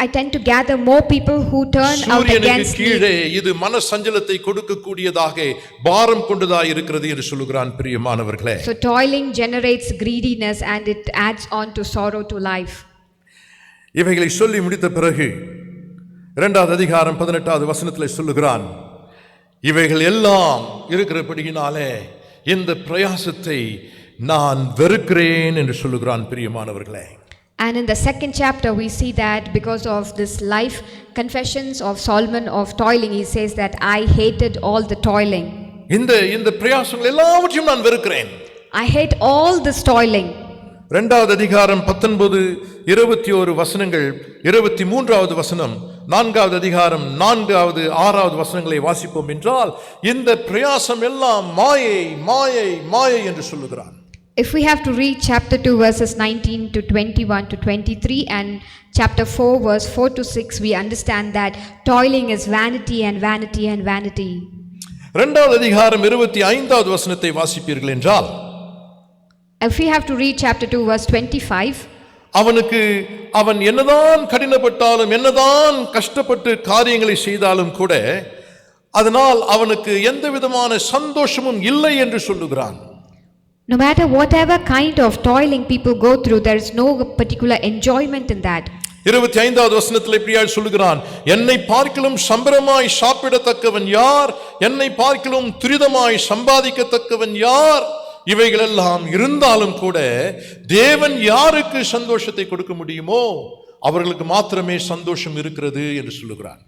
I tend to gather more people who turn out சூரியனுக்கு against me. கீழே இது மன சஞ்சலத்தை கொடுக்கக்கூடியதாக பாரம் கொண்டதாக இருக்கிறது என்று சொல்லுகிறான் பிரியமானவர்களே. So toiling generates greediness and it adds on to sorrow to life. இவைகளை சொல்லி முடித்த பிறகு 2வது அதிகாரம் 18வது வசனத்தில் சொல்லுகிறான், இவைகள் எல்லாம் இருக்கிறபடியினாலே இந்த பிரயாசத்தை நான் வெறுக்கிறேன் என்று சொல்லுகிறான் பிரியமானவர்களே. And in the 2nd chapter we see that because of this life confessions of Solomon of toiling, he says that I hated all the toiling. இந்த பிரயாசங்கள் எல்லாவற்றையும் நான் வெறுக்கிறேன். I hate all this toiling. 2வது அதிகாரம் 19 21 வசனங்கள், 23வது வசனம், 4வது அதிகாரம் 4வது 6வது வசனங்களை வாசிப்போம் என்றால் இந்த பிரயாசம் எல்லாம் மாயை மாயை மாயை என்று சொல்லுகிறான். If we have to read chapter 2 verses 19 to 21 to 23 and chapter 4 verse 4 to 6, we understand that toiling is vanity and vanity and vanity. 2வது அதிகாரம் 25வது வசனத்தை வாசிப்பீர்கள் என்றால், If we have to read chapter 2 verse 25, அவன் என்னதான் கடினப்பட்டாலும் என்னதான் கஷ்டப்பட்டு காரியங்களை செய்தாலும் கூட அதனால் அவனுக்கு எந்த விதமான சந்தோஷமும் இல்லை என்று சொல்லுகிறான். no matter whatever kind of toiling people go through, there is no particular enjoyment in that. 25வது வசனத்தில் இப்படியாய் சொல்லுகிறான், என்னை பார்க்கிலும் சம்பரமாய் சாப்பிடத்தக்கவன் யார், என்னை பார்க்கிலும் துரிதமாய் சம்பாதிக்கத்தக்கவன் யார், இவைகளெல்லாம் இருந்தாலும் கூட தேவன் யாருக்கு சந்தோஷத்தை கொடுக்க முடியுமோ அவர்களுக்கு மாத்திரமே சந்தோஷம் இருக்கிறது என்று சொல்லுகிறான்.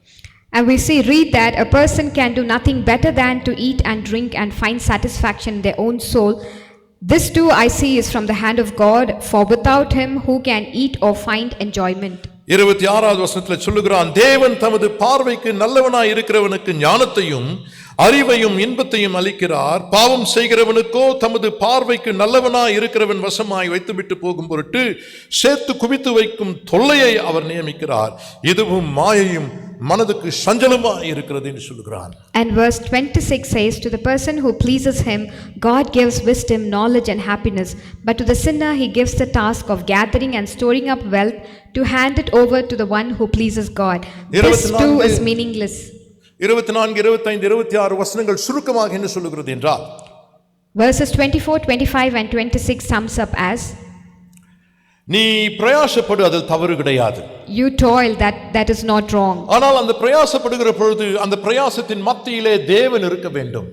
And we read that a person can do nothing better than to eat and drink and find satisfaction in their own soul. This too I see is from the hand of God, for without him who can eat or find enjoyment. 26வது வசனத்தில் சொல்லுகிறான், தேவன் தமது பார்வைக்கு நல்லவனாய் இருக்கிறவனுக்கு ஞானத்தையும் அறிவையும் இன்பத்தையும் அளிக்கிறார், பாவம் செய்கிறவனுக்கோ தமது பார்வைக்கு நல்லவனாய் இருக்கிறவன் வசமாய் வைத்துவிட்டு போகும் பொருட்டு சேர்த்து குவித்து வைக்கும் தொல்லையை அவர் நியமிக்கிறார், இதுவும் மாயையும் மனதுக்கு சஞ்சலமாய் இருக்கிறது என்று சொல்லுகிறான். And verse 26 says, to the person who pleases him God gives wisdom, knowledge and happiness, but to the sinner he gives the task of gathering and storing up wealth to hand it over to the one who pleases God. This too is meaningless. 24, 25, 26 வசனங்கள் சுருக்கமாக என்ன சொல்லுகிறது என்றால், verses 24, 25 and 26 sums up as, நீ பிரயாசப்படு, அதில் தவறு கிடையாது. you toil, that is not wrong. ஆனால் அந்த பிரயாசப்படுகிற பொழுது அந்த பிரயாசத்தின் மத்தியிலே தேவன் இருக்க வேண்டும்.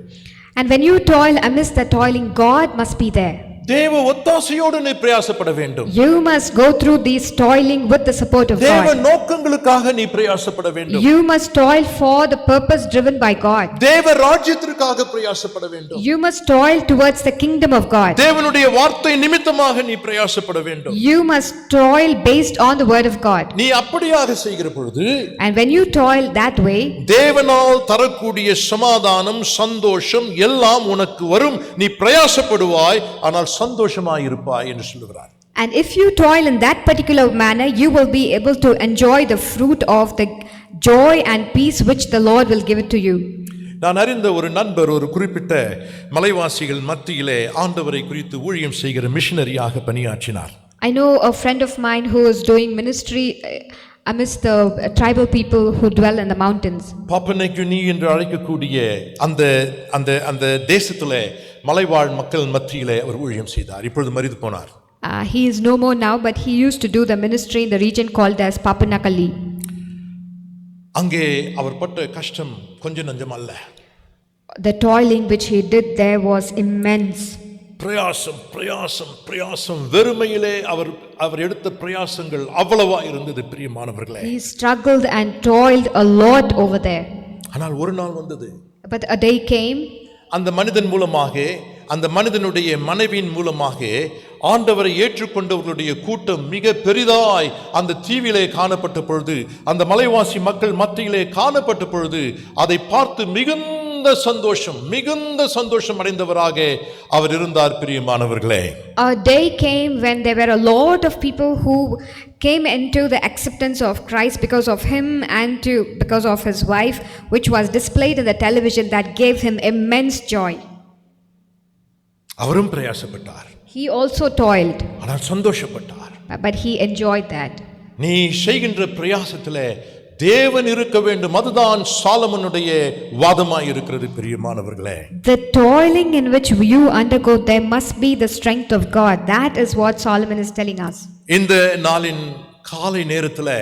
And when you toil amidst the toiling, God must be there. தேவ ஒத்தாசையோடு நீ பிரயாசப்பட வேண்டும். You must go through these toiling with the support of தேவ God. நோக்கங்களுக்காக நீ பிரயாசப்பட வேண்டும். You must toil for the purpose driven by God. தேவ ராஜ்யத்திற்காக பிரயாசப்பட வேண்டும். You must toil towards the kingdom of God. தேவனுடைய வார்த்தை நிமித்தமாக நீ பிரயாசப்பட வேண்டும். You must toil based on the word of God. நீ அப்படியாக செய்கிற பொழுது, And when you toil that way, தேவனால் தரக்கூடிய சமாதானம் சந்தோஷம் எல்லாம் உனக்கு வரும். நீ பிரயாசப்படுவாய், ஆனால் சந்தோஷமாய் இருப்பாய் என்று சொல்லுகிறார். and if you toil in that particular manner, you will be able to enjoy the fruit of the joy and peace which the Lord will give it to you. நான் அறிந்த ஒரு நண்பர் ஒரு குறிப்பிட்ட மலைவாசிகள் மத்தியிலே ஆண்டவரை குறித்து ஊழியம் செய்கிற மிஷனரியாக பணியாற்றினார். I know a friend of mine who is doing ministry amidst the tribal people who dwell in the mountains. பாப்பனகினி என்று அழைக்கக்கூடிய அந்த தேசத்திலே மலைவாழ் மக்கள் மத்தியிலே அவர் ஊழியம் செய்தார். இப்பொழுது மரித்து போனார். He is no more now, but he used to do the ministry in the region called as Papanakali. அங்கே அவர் பட்ட கஷ்டம் கொஞ்சம் நஞ்சம் அல்ல. The toiling which he did there was immense. பிரயாசம் பிரயாசம் பிரயாசம், வெறுமையிலே அவர் எடுத்த பிரயாசங்கள் அவ்வளவா இருந்தது பிரியமானவர்களே. He struggled and toiled a lot over there. ஆனால் ஒரு நாள் வந்தது. But a day came. அந்த மனிதன் மூலமாக, அந்த மனிதனுடைய மனைவியின் மூலமாக ஆண்டவரை ஏற்றுக்கொண்டவர்களுடைய கூட்டம் மிக பெரிதாய் அந்த தீவிலே காணப்பட்ட பொழுது, அந்த மலைவாசி மக்கள் மத்தியிலே காணப்பட்ட பொழுது, அதை பார்த்து மிகுந்த சந்தோஷம் அடைந்தவராக அவர் இருந்தார் பிரியமானவர்களே. A day came when there were a lot of people who came into the acceptance of Christ because of him and because of his wife, which was displayed in the television, that gave him immense joy. அவரும் பிரயாசப்பட்டார், He also toiled, ஆனால் சந்தோஷப்பட்டார். but he enjoyed that. நீ செய்கின்ற பிரயாசத்திலே தேவன் இருக்க வேண்டும், அதுதான் சாலமோனுடைய வாதமாய் இருக்கிறது. பிரியமானவர்களே, The toiling in which you undergo, there must be the strength of God. That is what Solomon is telling us. இந்த நாளின் காலை நேரத்திலே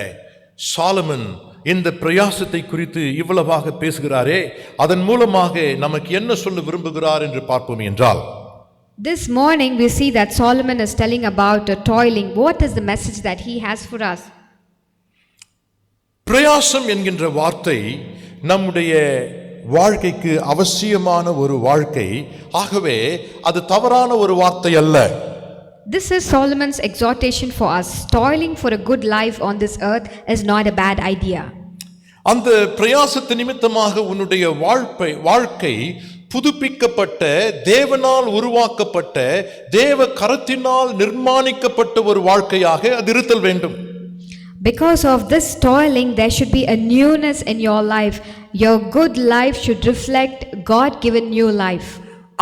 சாலமன் இந்த பிரயாசத்தை குறித்து இவ்வளவாக பேசுகிறாரே, அதன் மூலமாக நமக்கு என்ன சொல்ல விரும்புகிறார் என்று பார்ப்போம் என்றால், This morning we see that Solomon is telling about toiling. What is the message that he has for us? பிரயாசம் என்கின்ற வார்த்தை நம்முடைய வாழ்க்கைக்கு அவசியமான ஒரு வாழ்க்கை. ஆகவே அது தவறான ஒரு வார்த்தை அல்ல. This is Solomon's exhortation for us. Toiling for a good life on this earth is not a bad idea. அந்த பிரயாசத்து நிமித்தமாக உன்னுடைய வாழ்க்கை புதுப்பிக்கப்பட்ட, தேவனால் உருவாக்கப்பட்ட, தேவ கரத்தினால் நிர்மாணிக்கப்பட்ட ஒரு வாழ்க்கையாக அது இருத்தல் வேண்டும். Because of this toiling, there should be a newness in your life. Your good life should reflect God-given new life.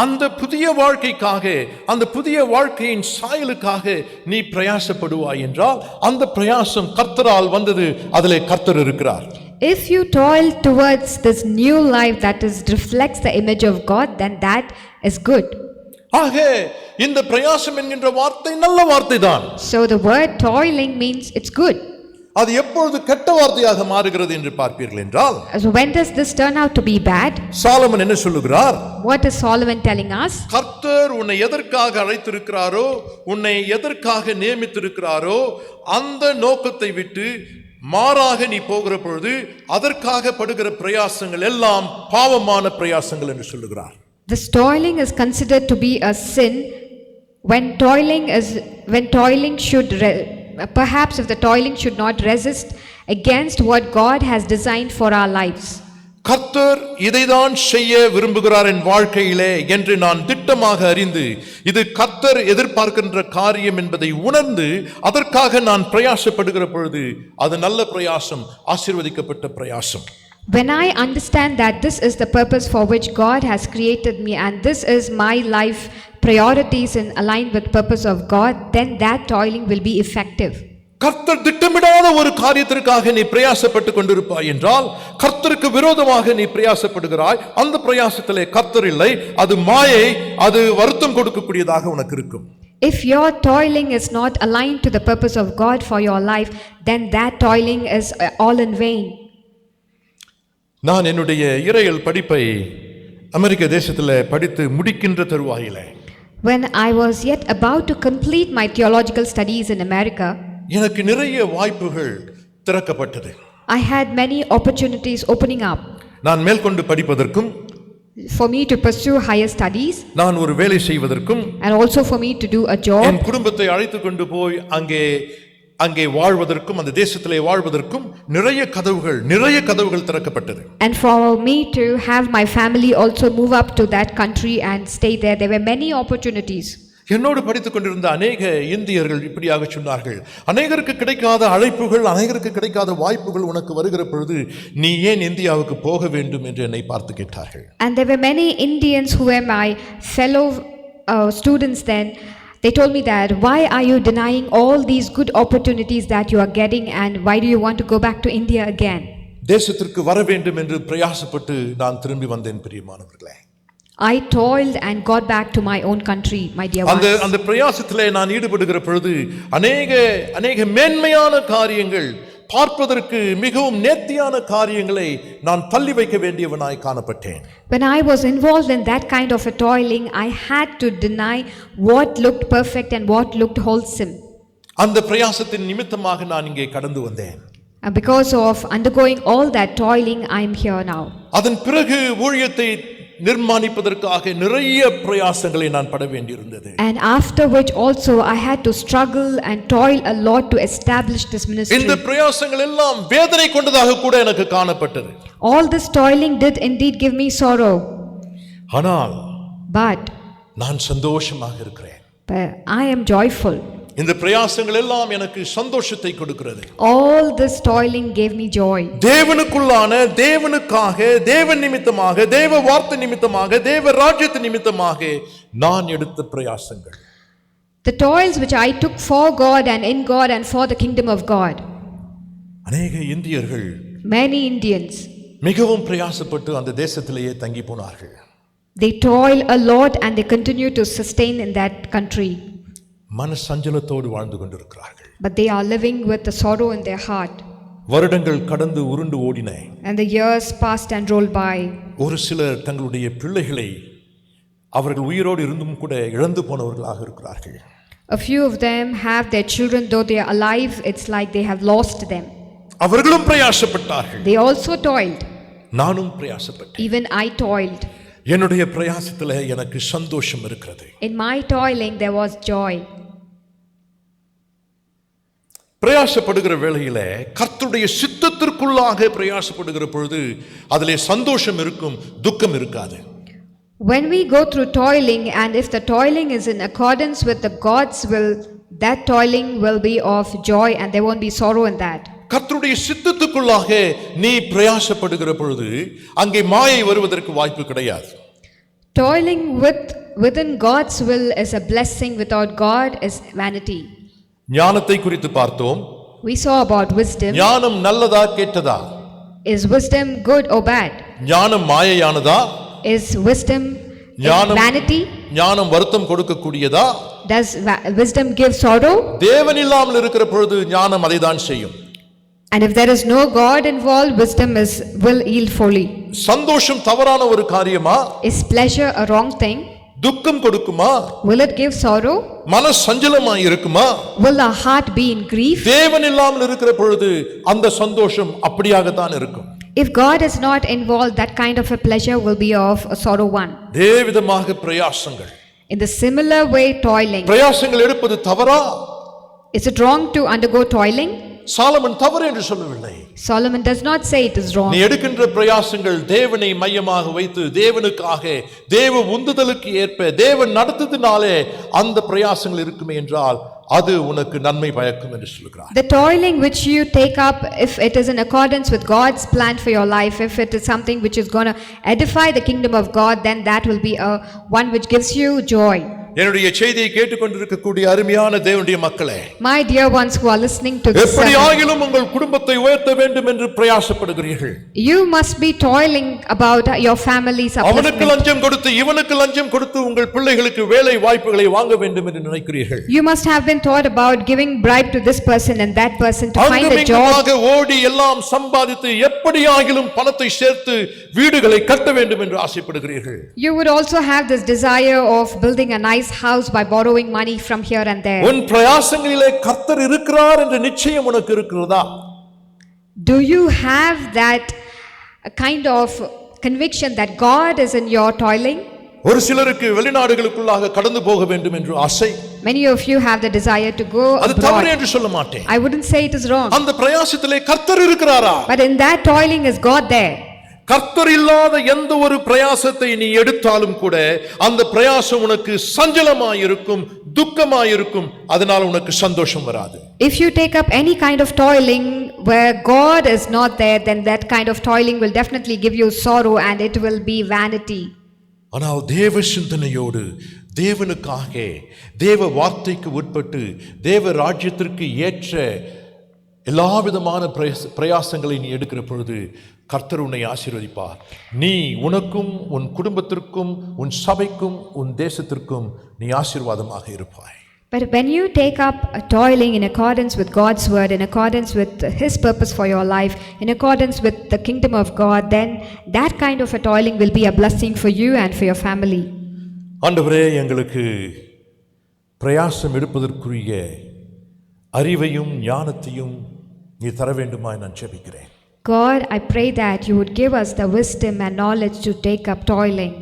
அந்த புதிய வாழ்க்கைக்காக, அந்த புதிய வாழ்க்கையின் சாயலுக்காக நீ பிரயாசப்படுவாய் என்றால், அந்த பிரயாசம் கர்த்தரால் வந்தது, அதிலே கர்த்தர் இருக்கிறார். If you toil towards this new life that reflects the image of God, then that is good. ஆக இந்த பிரயாசம் என்கின்ற வார்த்தை நல்ல வார்த்தை தான். So the word toiling means it's good. அது எப்பொழுது கெட்ட வார்த்தையாக மாறுகிறது என்று பார்ப்பீர்கள் என்றால், So when does this turn out to be bad? Solomon என்ன சொல்லுகிறார்? What is Solomon telling us? கர்த்தர் உன்னை எதற்காக அழைத்திருக்கிறாரோ, உன்னை எதற்காக நியமித்திருக்கிறாரோ, அந்த நோக்கத்தை விட்டு மாறாக நீ போகிற பொழுது அதற்காக படுகிற பிரயாசங்கள் எல்லாம் பாவமான பிரயாசங்கள் என்று சொல்லுகிறார். This toiling is considered to be a sin when toiling should perhaps if the toiling should not resist against what God has designed for our lives. கர்த்தர் இதைதான் செய்ய விரும்புகிறார் என் வாழ்க்கையிலே என்று நான் திட்டமாக அறிந்து, இது கர்த்தர் எதிர்பார்க்கின்ற காரியம் என்பதை உணர்ந்து அதற்காக நான் பிரயாசப்படுகிற பொழுது அது நல்ல பிரயாசம், ஆசீர்வதிக்கப்பட்ட பிரயாசம். When I understand that this is the purpose for which God has created me and this is my life priorities in aligned with purpose of God, then that toiling will be effective. கர்த்தர் திட்டமிடாத ஒரு காரியத்திற்காக நீ பிரயாசப்பட்டு கொண்டிருப்பாய் என்றால், கர்த்தருக்கு விரோதமாக நீ பிரயாசப்படுகிறாய், அந்த பிரயாசத்திலே கர்த்தர் இல்லை, அது மாயை, அது வருத்தம் கொடுக்கக்கூடியதாக உனக்கு இருக்கும். If your toiling is not aligned to the purpose of God for your life, then that toiling is all in vain. நான் என்னுடைய இறையியல் படிப்பை அமெரிக்க தேசத்தில் படித்து முடிக்கின்ற தருவாயிலே, When I was yet about to complete my theological studies in America, எனக்கு நிறைய வாய்ப்புகள் திறக்கப்பட்டது. I had many opportunities opening up நான் மேற்கொண்டு படிப்பதற்கும், for me to pursue higher studies, நான் ஒரு வேலை செய்வதற்கும், and also for me to do a job, என் குடும்பத்தை அழைத்து கொண்டு போய் அங்கே வாழ்வதற்கும், அந்த தேசத்திலே வாழ்வதற்கும் நிறைய கதவுகள் திறக்கப்பட்டது. and for me to have my family also move up to that country and stay there. There were many opportunities. என்னோடு படித்துக் கொண்டிருந்த அநேக இந்தியர்கள் இப்படியாக சொன்னார்கள், அநேகருக்கு கிடைக்காத அழைப்புகள், அநேகருக்கு கிடைக்காத வாய்ப்புகள் உனக்கு வருகிற பொழுது நீ ஏன் இந்தியாவுக்கு போக வேண்டும் என்று என்னை பார்த்து கேட்டார்கள். And there were many Indians who were my fellow students then. They told me that, why are you denying all these good opportunities that you are getting and why do you want to go back to India again? தேசத்திற்கு வர வேண்டும் என்று பிரயாசப்பட்டு நான் திரும்பி வந்தேன். பிரியமானவர்களே, I toiled and got back to my own country, my dear ones. அந்த பிரயாசத்திலே நான் ஈடுபடுகிற பொழுது அநேக மேன்மையான காரியங்கள், பார்ப்பதற்கு மிகவும் நேர்த்தியான காரியங்களை நான் தள்ளி வைக்க வேண்டியவனாய் காணப்பட்டேன். When I was involved in that kind of a toiling, I had to deny what looked perfect and what looked wholesome. அந்த பிரயாசத்தின் நிமித்தமாக நான் இங்கே கடந்து வந்தேன். And because of undergoing all that toiling, I am here now. அதன் பிறகு ஊழியத்தை நிர்மாணிப்பதற்காக நிறைய பிரயாசங்களை நான் பட வேண்டியிருந்தது. And after which also I had to struggle and toil a lot to establish this ministry. இந்த பிரயாசங்கள் எல்லாம் வேதனை கொண்டதாக கூட எனக்கு காணப்பட்டது. All this toiling did indeed give me sorrow. ஆனால் But நான் சந்தோஷமாக இருக்கிறேன். I am joyful. இந்த பிரயாசங்கள் எல்லாம் எனக்கு சந்தோஷத்தை கொடுக்கிறது. All this toiling gave me joy. தேவனுக்குள்ளான, தேவனுக்காக, தேவன் நிமித்தமாக, தேவ வார்த்தை நிமித்தமாக, தேவ ராஜ்யத்து நிமித்தமாக நான் எடுத்த பிரயாசங்கள். The toils which I took for God and in God and for the kingdom of God. அநேக இந்தியர்கள், Many Indians, மிகவும் பிரயாசப்பட்டு அந்த தேசத்திலேயே தங்கி போனார்கள். they toil a lot and they continue to sustain in that country. மன சஞ்சலத்தோடு வாழ்ந்து கொண்டிருக்கிறார்கள். But they are living with the sorrow in their heart. வருடங்கள் கடந்து உருண்டு ஓடின. And the years passed and rolled by. ஒரு சிலர் தங்களுடைய பிள்ளைகளை அவர்கள் உயிரோடு இருந்தும் கூட இழந்து போனவர்களாக இருக்கிறார்கள். A few of them have their children, though they are alive, it's like they have lost them. அவர்களும் பிரயாசப்பட்டார்கள். They also toiled. நானும் பிரயாசப்பட்டேன். Even I toiled. என்னுடைய பிரயாசத்திலே எனக்கு சந்தோஷம் இருக்கிறது. In my toiling there was joy. பிரயாசப்படுகிற வேளையிலே கர்த்தருடைய சித்தத்திற்குள்ளாக பிரயாசப்படுகிற பொழுது அதிலே சந்தோஷம் இருக்கும், துக்கம் இருக்காது. When we go through toiling, and if the toiling is in accordance with the God's will, that toiling will be of joy and there won't be sorrow in that. கர்த்தருடைய சித்தத்துக்குள்ளாக நீ பிரயாசப்படுகிற பொழுது அங்கே மாயை வருவதற்கு வாய்ப்பு கிடையாது. Toiling within God's will is a blessing, without God is vanity. ஞானத்தை குறித்து பார்த்தோம். We saw about wisdom. ஞானம் நல்லதா கெட்டதா? Is wisdom good or bad? ஞானம் மாயையானதா? Is wisdom vanity? ஞானம் வருத்தம் கொடுக்கக்கூடியதா? Does wisdom give sorrow? தேவன் இல்லாமல் இருக்கிற பொழுது ஞானம் அதை தான் செய்யும். And if there is no God involved, wisdom will yield folly. சந்தோஷம் தவறான ஒரு காரியமா? Is pleasure a wrong thing? துக்கம் கொடுக்குமா? Will it give sorrow? மன சஞ்சலமாய் இருக்குமா? Will our heart be in grief? தேவன் இல்லாமல் இருக்கிற பொழுது அந்த சந்தோஷம் அப்படியாகத்தான் இருக்கும். If God is not involved, that kind of a pleasure will be of a sorrow one. தேவிதமாக பிரயாசங்கள். In the similar way, toiling. பிரயாசங்கள் எடுப்பது தவறா? Is it wrong to undergo toiling? Solomon தவறு என்று சொல்லவில்லை. Solomon does not say it is wrong. நீ எடுக்கின்ற பிரயாசங்கள் தேவனை மையமாக வைத்து, தேவனுக்காக, தேவ உந்துதலுக்கு ஏற்ப, தேவன் நடத்துதினாலே அந்த பிரயாசங்கள் இருக்குமே என்றால் அது உனக்கு நன்மை பயக்கும் என்று சொல்கிறார். The toiling which you take up, if it is in accordance with God's plan for your life, if it is something which is going to edify the kingdom of God, then that will be a one which gives you joy. என்னுடைய செய்தியை கேட்டுக்கொண்டிருக்கக்கூடிய அருமையான தேவனுடைய மக்களே, My dear ones who are listening to this எப்படி sermon, ஆகிலும் உங்கள் குடும்பத்தை உயர்த்த வேண்டும் என்று பிரயாசப்படுகிறீர்கள். you must be toiling about your family's அவனுக்கு upliftment. லஞ்சம் கொடுத்து, இவனுக்கு லஞ்சம் கொடுத்து உங்கள் பிள்ளைகளுக்கு வேலை வாய்ப்புகளை வாங்க வேண்டும் என்று நினைக்கிறீர்கள். You must have been thought about giving bribe to this person and that person to find a job. அங்குமிங்குமாக ஓடி எல்லாம் சம்பாதித்து எப்படி ஆகிலும் பணத்தை சேர்த்து வீடுகளை கட்ட வேண்டும் என்று ஆசைப்படுகிறீர்கள். You would also have this desire of building a nice house by borrowing money from here and there. உன் பிரயாசங்களிலே கர்த்தர் இருக்கிறார் என்ற நிச்சயம் உனக்கு இருக்கிறதா? Do you have that kind of conviction that God is in your toiling? ஒரு சிலருக்கு வெளிநாடுகளுக்குள்ளாக கடந்து போக வேண்டும் என்று ஆசை. Many of you have the desire to go அது தவறு abroad. என்று சொல்ல மாட்டேன். I wouldn't say it is wrong. அந்த பிரயாசத்திலே கர்த்தர் இருக்கிறாரா? But in that toiling, is God there? கர்த்தர் இல்லாத எந்த ஒரு பிரயாசத்தை நீ எடுத்தாலும் கூட அந்த பிரயாசம் உனக்கு சஞ்சலமாயிருக்கும், துக்கமாயிருக்கும், அதனால் உனக்கு சந்தோஷம் வராது. If you take up any kind of toiling where God is not there, then that kind of toiling will definitely give you sorrow and it will be vanity. ஆனால் தேவ சிந்தனையோடு, தேவனுக்காக, தேவ வார்த்தைக்கு உட்பட்டு, தேவ ராஜ்யத்திற்கு ஏற்ற எல்லாவிதமான பிரயாசங்களை நீ எடுக்கிற பொழுது கர்த்தர் உன்னை ஆசீர்வதிப்பார். நீ உனக்கும், உன் குடும்பத்திற்கும், உன் சபைக்கும், உன் தேசத்திற்கும் நீ ஆசீர்வாதமாக இருப்பாய். But when you take up a toiling in accordance with God's word, in accordance with His purpose for your life, in accordance with the kingdom of God, then that kind of a toiling will be a blessing for you and for your family. ஆண்டவரே, எங்களுக்கு பிரயாசம் எடுப்பதற்குரிய அறிவையும் ஞானத்தையும் நீ தர வேண்டுமாய் நான் ஜெபிக்கிறேன். God, I pray that you would give us the wisdom and knowledge to take up toiling.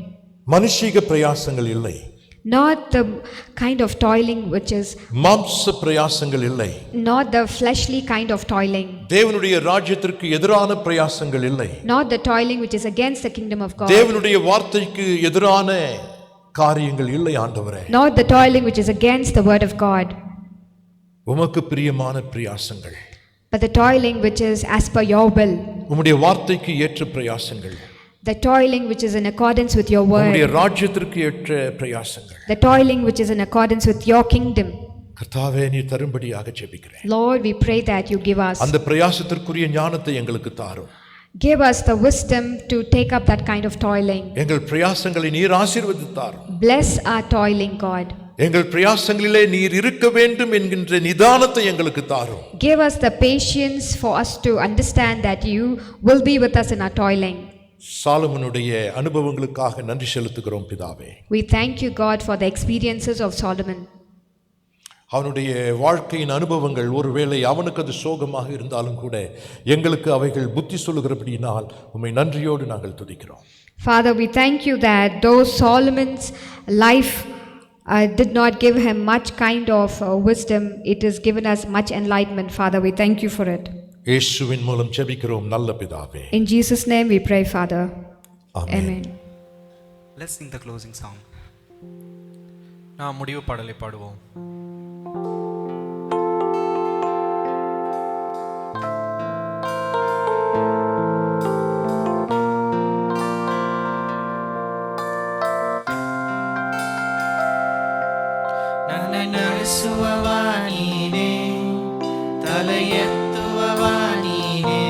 மனுஷீக பிரயாசங்கள் இல்லை. Not the kind of toiling which is மாம்ச பிரயாசங்கள் இல்லை. not the fleshly kind of toiling. தேவனுடைய ராஜ்யத்திற்கு எதிரான பிரயாசங்கள் இல்லை. Not the toiling which is against the kingdom of God. தேவனுடைய வார்த்தைக்கு எதிரான காரியங்கள் இல்லை ஆண்டவரே. Not the toiling which is against the word of God. உமக்கு பிரியமான பிரயாசங்கள், but the toiling which is as per your will, உம்முடைய வார்த்தைக்கு ஏற்ற பிரயாசங்கள், the toiling which is in accordance with your உம்முடைய word, ராஜ்யத்திற்கு ஏற்ற பிரயாசங்கள் the toiling which is in accordance with your kingdom. கர்த்தாவே நீர் தரும்படியாக ஜெபிக்கிறேன். Lord, we pray that you give us. அந்த பிரயாசத்திற்குரிய ஞானத்தை எங்களுக்கு தாரும். Give us the wisdom to take up that kind of toiling. எங்கள் பிரயாசங்களை நீர் ஆசீர்வதித்தாரும். Bless our toiling, God. எங்கள் பிரயாசங்களிலே நீர் இருக்க வேண்டும் என்கின்ற நிதானத்தை எங்களுக்கு தாரும். Give us the patience for us to understand that you will be with us in our toiling. சாலமோனுடைய அனுபவங்களுக்காக நன்றி செலுத்துகிறோம் பிதாவே. We thank you, God, for the experiences of Solomon. அவனுடைய வாழ்க்கையின் அனுபவங்கள் ஒருவேளை அவனுக்கு அது சோகமாக இருந்தாலும் கூட எங்களுக்கு அவைகள் புத்தி சொல்லுகிறபடியினால் உம்மை நன்றியோடு நாங்கள் துதிக்கிறோம். Father, we thank you that though Solomon's life did not give him much kind of wisdom, it has given us much enlightenment. Father, we thank you for it. இயேசுவின் மூலம் ஜெபிக்கிறோம் நல்ல பிதாவே. In Jesus' name we pray, Father. Amen. Amen. Let's sing the closing song. நாம் முடிவு பாடலை பாடுவோம். ನಡೆಸುವವ ನೀನೇ, ತಲೆ ಎತ್ತುವವ ನೀನೇ,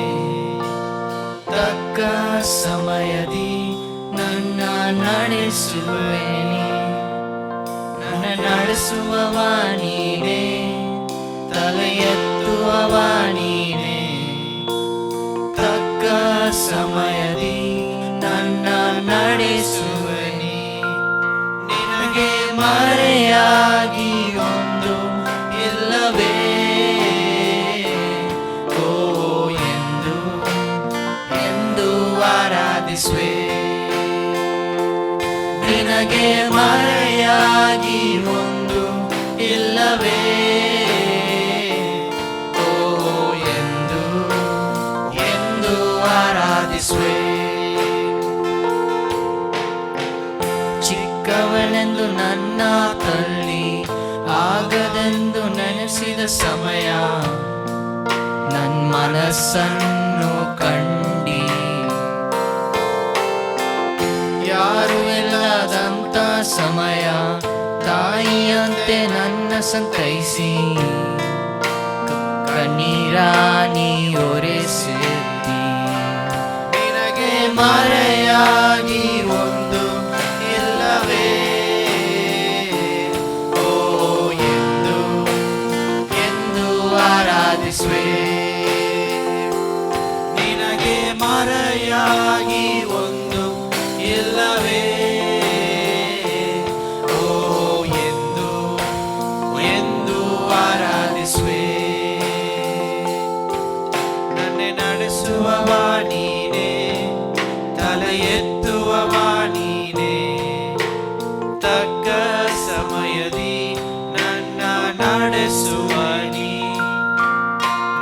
ತಕ್ಕ ಸಮಯದಿ ನನ್ನ ನಡೆಸುವೆನಿ. ನನ್ನ ನಡೆಸುವವ ನೀನೇ, ತಲೆ ಎತ್ತುವವ ನೀನೇ, ತಕ್ಕ ಸಮಯದಿ ನನ್ನ ನಡೆಸುವೆನಿ. ನಿನಗೆ ಮರೆಯಾಗಿ ಒಂದು ಇಲ್ಲವೇ, ಓ ಎಂದು ಎಂದು ಆರಾಧಿಸುವೆ. ನಿನಗೆ ಮರೆಯಾಗಿ ಒಂದು ಇಲ್ಲವೇ, ಓ ಎಂದು ಎಂದು ಆರಾಧಿಸುವೆ. ಚಿಕ್ಕವನೆಂದು ನನ್ನ ತಳ್ಳಿ ಆಗದೆಂದು ನೆನೆಸಿದ ಸಮಯ ನನ್ನ ಮನಸ್ಸನ್ನು ಕಂಡಿ. ಯಾರು ಇಲ್ಲದಂತ ಸಮಯ ತಾಯಿಯಂತೆ ನನ್ನ ಸಂತೈಸಿ ಕಣ್ಣೀರ ನೀ ಒರೆಸಿದ್ದಿ. ನಿನಗೆ ಮರೆಯಾಗಿ ಒಂದು ಇಲ್ಲವೇ, ಓ ಎಂದು ಎಂದು ಆರಾಧಿಸುವೆ. ನಿನಗೆ ಮರೆಯಾಗಿ ಒಂದು ಇಲ್ಲವೇ, ಓ ಎಂದು ಎಂದು ಆರಾಧಿಸುವೆ. ನನ್ನ ನಡೆಸುವವ ನೀನೇ, ತಲೆ ಎತ್ತುವವ ನೀನೇ, ತಕ್ಕ ಸಮಯದಿ ನನ್ನ ನಡೆಸುವ ನೀ.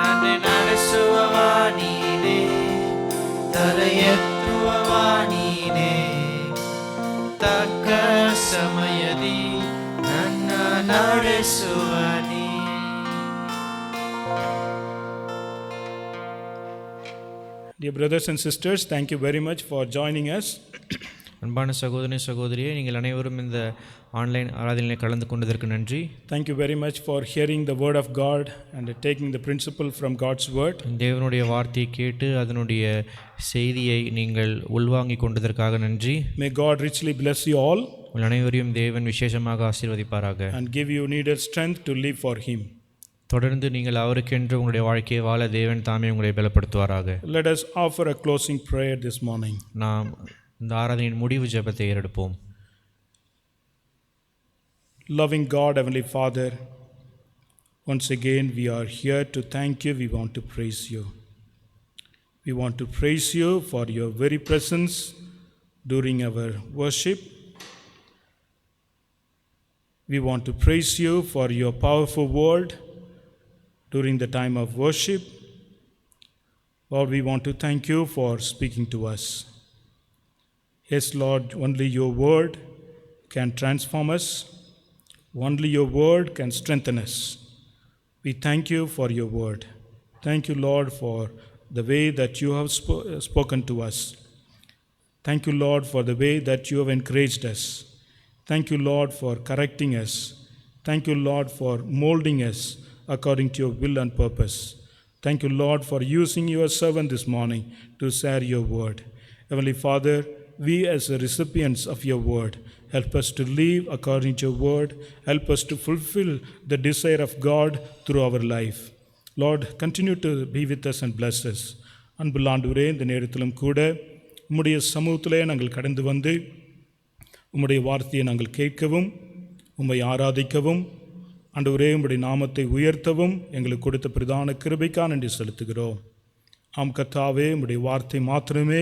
ನನ್ನ ನಡೆಸುವವ ನೀನೇ, ತಲೆ ಎತ್ತುವವ ನೀನೇ, ತಕ್ಕ ಸಮಯದಿ ನನ್ನ ನಡೆಸುವ ನೀ. Dear brothers and sisters, thank you very much for joining us. அன்பான சகோதரி சகோதரியே, நீங்கள் அனைவரும் இந்த ஆன்லைன் ஆராதனையில் கலந்து கொண்டதற்கு நன்றி. Thank you very much for hearing the word of God and taking the principle from God's word. தேவனுடைய வார்த்தையை கேட்டு அதனுடைய செய்தியை நீங்கள் உள்வாங்கிக் கொண்டதற்காக நன்றி. May God richly bless you all உங்கள் அனைவரையும் தேவன் விசேஷமாக ஆசீர்வதிப்பாராக. and give you needed strength to live for Him. தொடர்ந்து நீங்கள் அவருக்கென்று உங்களுடைய வாழ்க்கையை வாழ தேவன் தாமே உங்களை பலப்படுத்துவாராக. Let us offer a closing prayer this morning. நாம் இந்த ஆராதனையின் முடிவு ஜெபத்தை ஏறெடுப்போம். Loving God, Heavenly Father, once again we are here to thank you. We want to praise you. We want to praise you for your very presence during our worship. We want to praise you for your powerful word during the time of worship. Lord, we want to thank you for speaking to us. Yes, Lord, only your word can transform us. Only your word can strengthen us. We thank you for your word. Thank you, Lord, for the way that you have spoken to us. Thank you, Lord, for the way that you have encouraged us. Thank you, Lord, for correcting us. Thank you, Lord, for molding us according to your will and purpose. Thank you, Lord, for using your servant this morning to share your word. Heavenly Father, we as the recipients of your word, help us to live according to your word. Help us to fulfill the desire of God through our life. Lord, continue to be with us and bless us. அன்புள்ள ஆண்டவரே, இந்த நேரத்திலும் கூட உம்முடைய சமூகத்திலே நாங்கள் கடந்து வந்து உம்முடைய வார்த்தையை நாங்கள் கேட்கவும் உம்மை ஆராதிக்கவும் ஆண்டவரே உம்முடைய நாமத்தை உயர்த்தவும் எங்களுக்கு கொடுத்த பிரதான கிருபைக்காக நன்றி செலுத்துகிறோம். ஆம் கர்த்தாவே, உம்முடைய வார்த்தை மாத்திரமே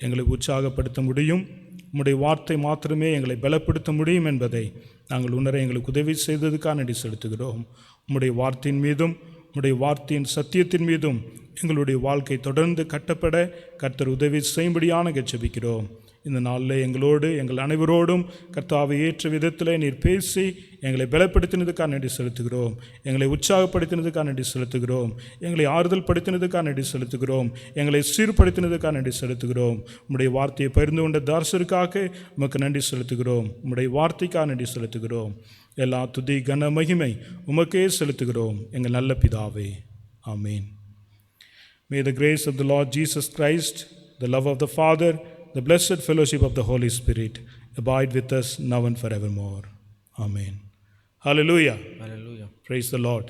எங்களை உற்சாகப்படுத்த முடியும், உம்முடைய வார்த்தை மாத்திரமே எங்களை பலப்படுத்த முடியும் என்பதை நாங்கள் உணர எங்களுக்கு உதவி செய்ததுக்காக நன்றி செலுத்துகிறோம். உம்முடைய வார்த்தையின் மீதும் உம்முடைய வார்த்தையின் சத்தியத்தின் மீதும் எங்களுடைய வாழ்க்கை தொடர்ந்து கட்டப்பட கர்த்தர் உதவி செய்யும்படியான ஜெபிக்கிறோம். இந்த நாளில் எங்களோடு எங்கள் அனைவரோடும் கர்த்தாவை ஏற்ற விதத்தில் நீர் பேசி எங்களை பலப்படுத்தினதுக்காக நன்றி செலுத்துகிறோம். எங்களை உற்சாகப்படுத்தினதுக்காக நன்றி செலுத்துகிறோம். எங்களை ஆறுதல் படுத்தினதுக்காக நன்றி செலுத்துகிறோம். எங்களை சீர்படுத்தினதுக்காக நன்றி செலுத்துகிறோம். உம்முடைய வார்த்தையை பகிர்ந்து கொண்ட தாசருக்காக உமக்கு நன்றி செலுத்துகிறோம். உம்முடைய வார்த்தைக்காக நன்றி செலுத்துகிறோம். எல்லா துதி கன மகிமை உமக்கே செலுத்துகிறோம் எங்கள் நல்ல பிதாவே. ஆமீன். May the grace of the Lord Jesus Christ, the love of the Father, the blessed fellowship of the Holy Spirit abide with us now and forevermore. Amen. Hallelujah. Hallelujah. Praise the Lord.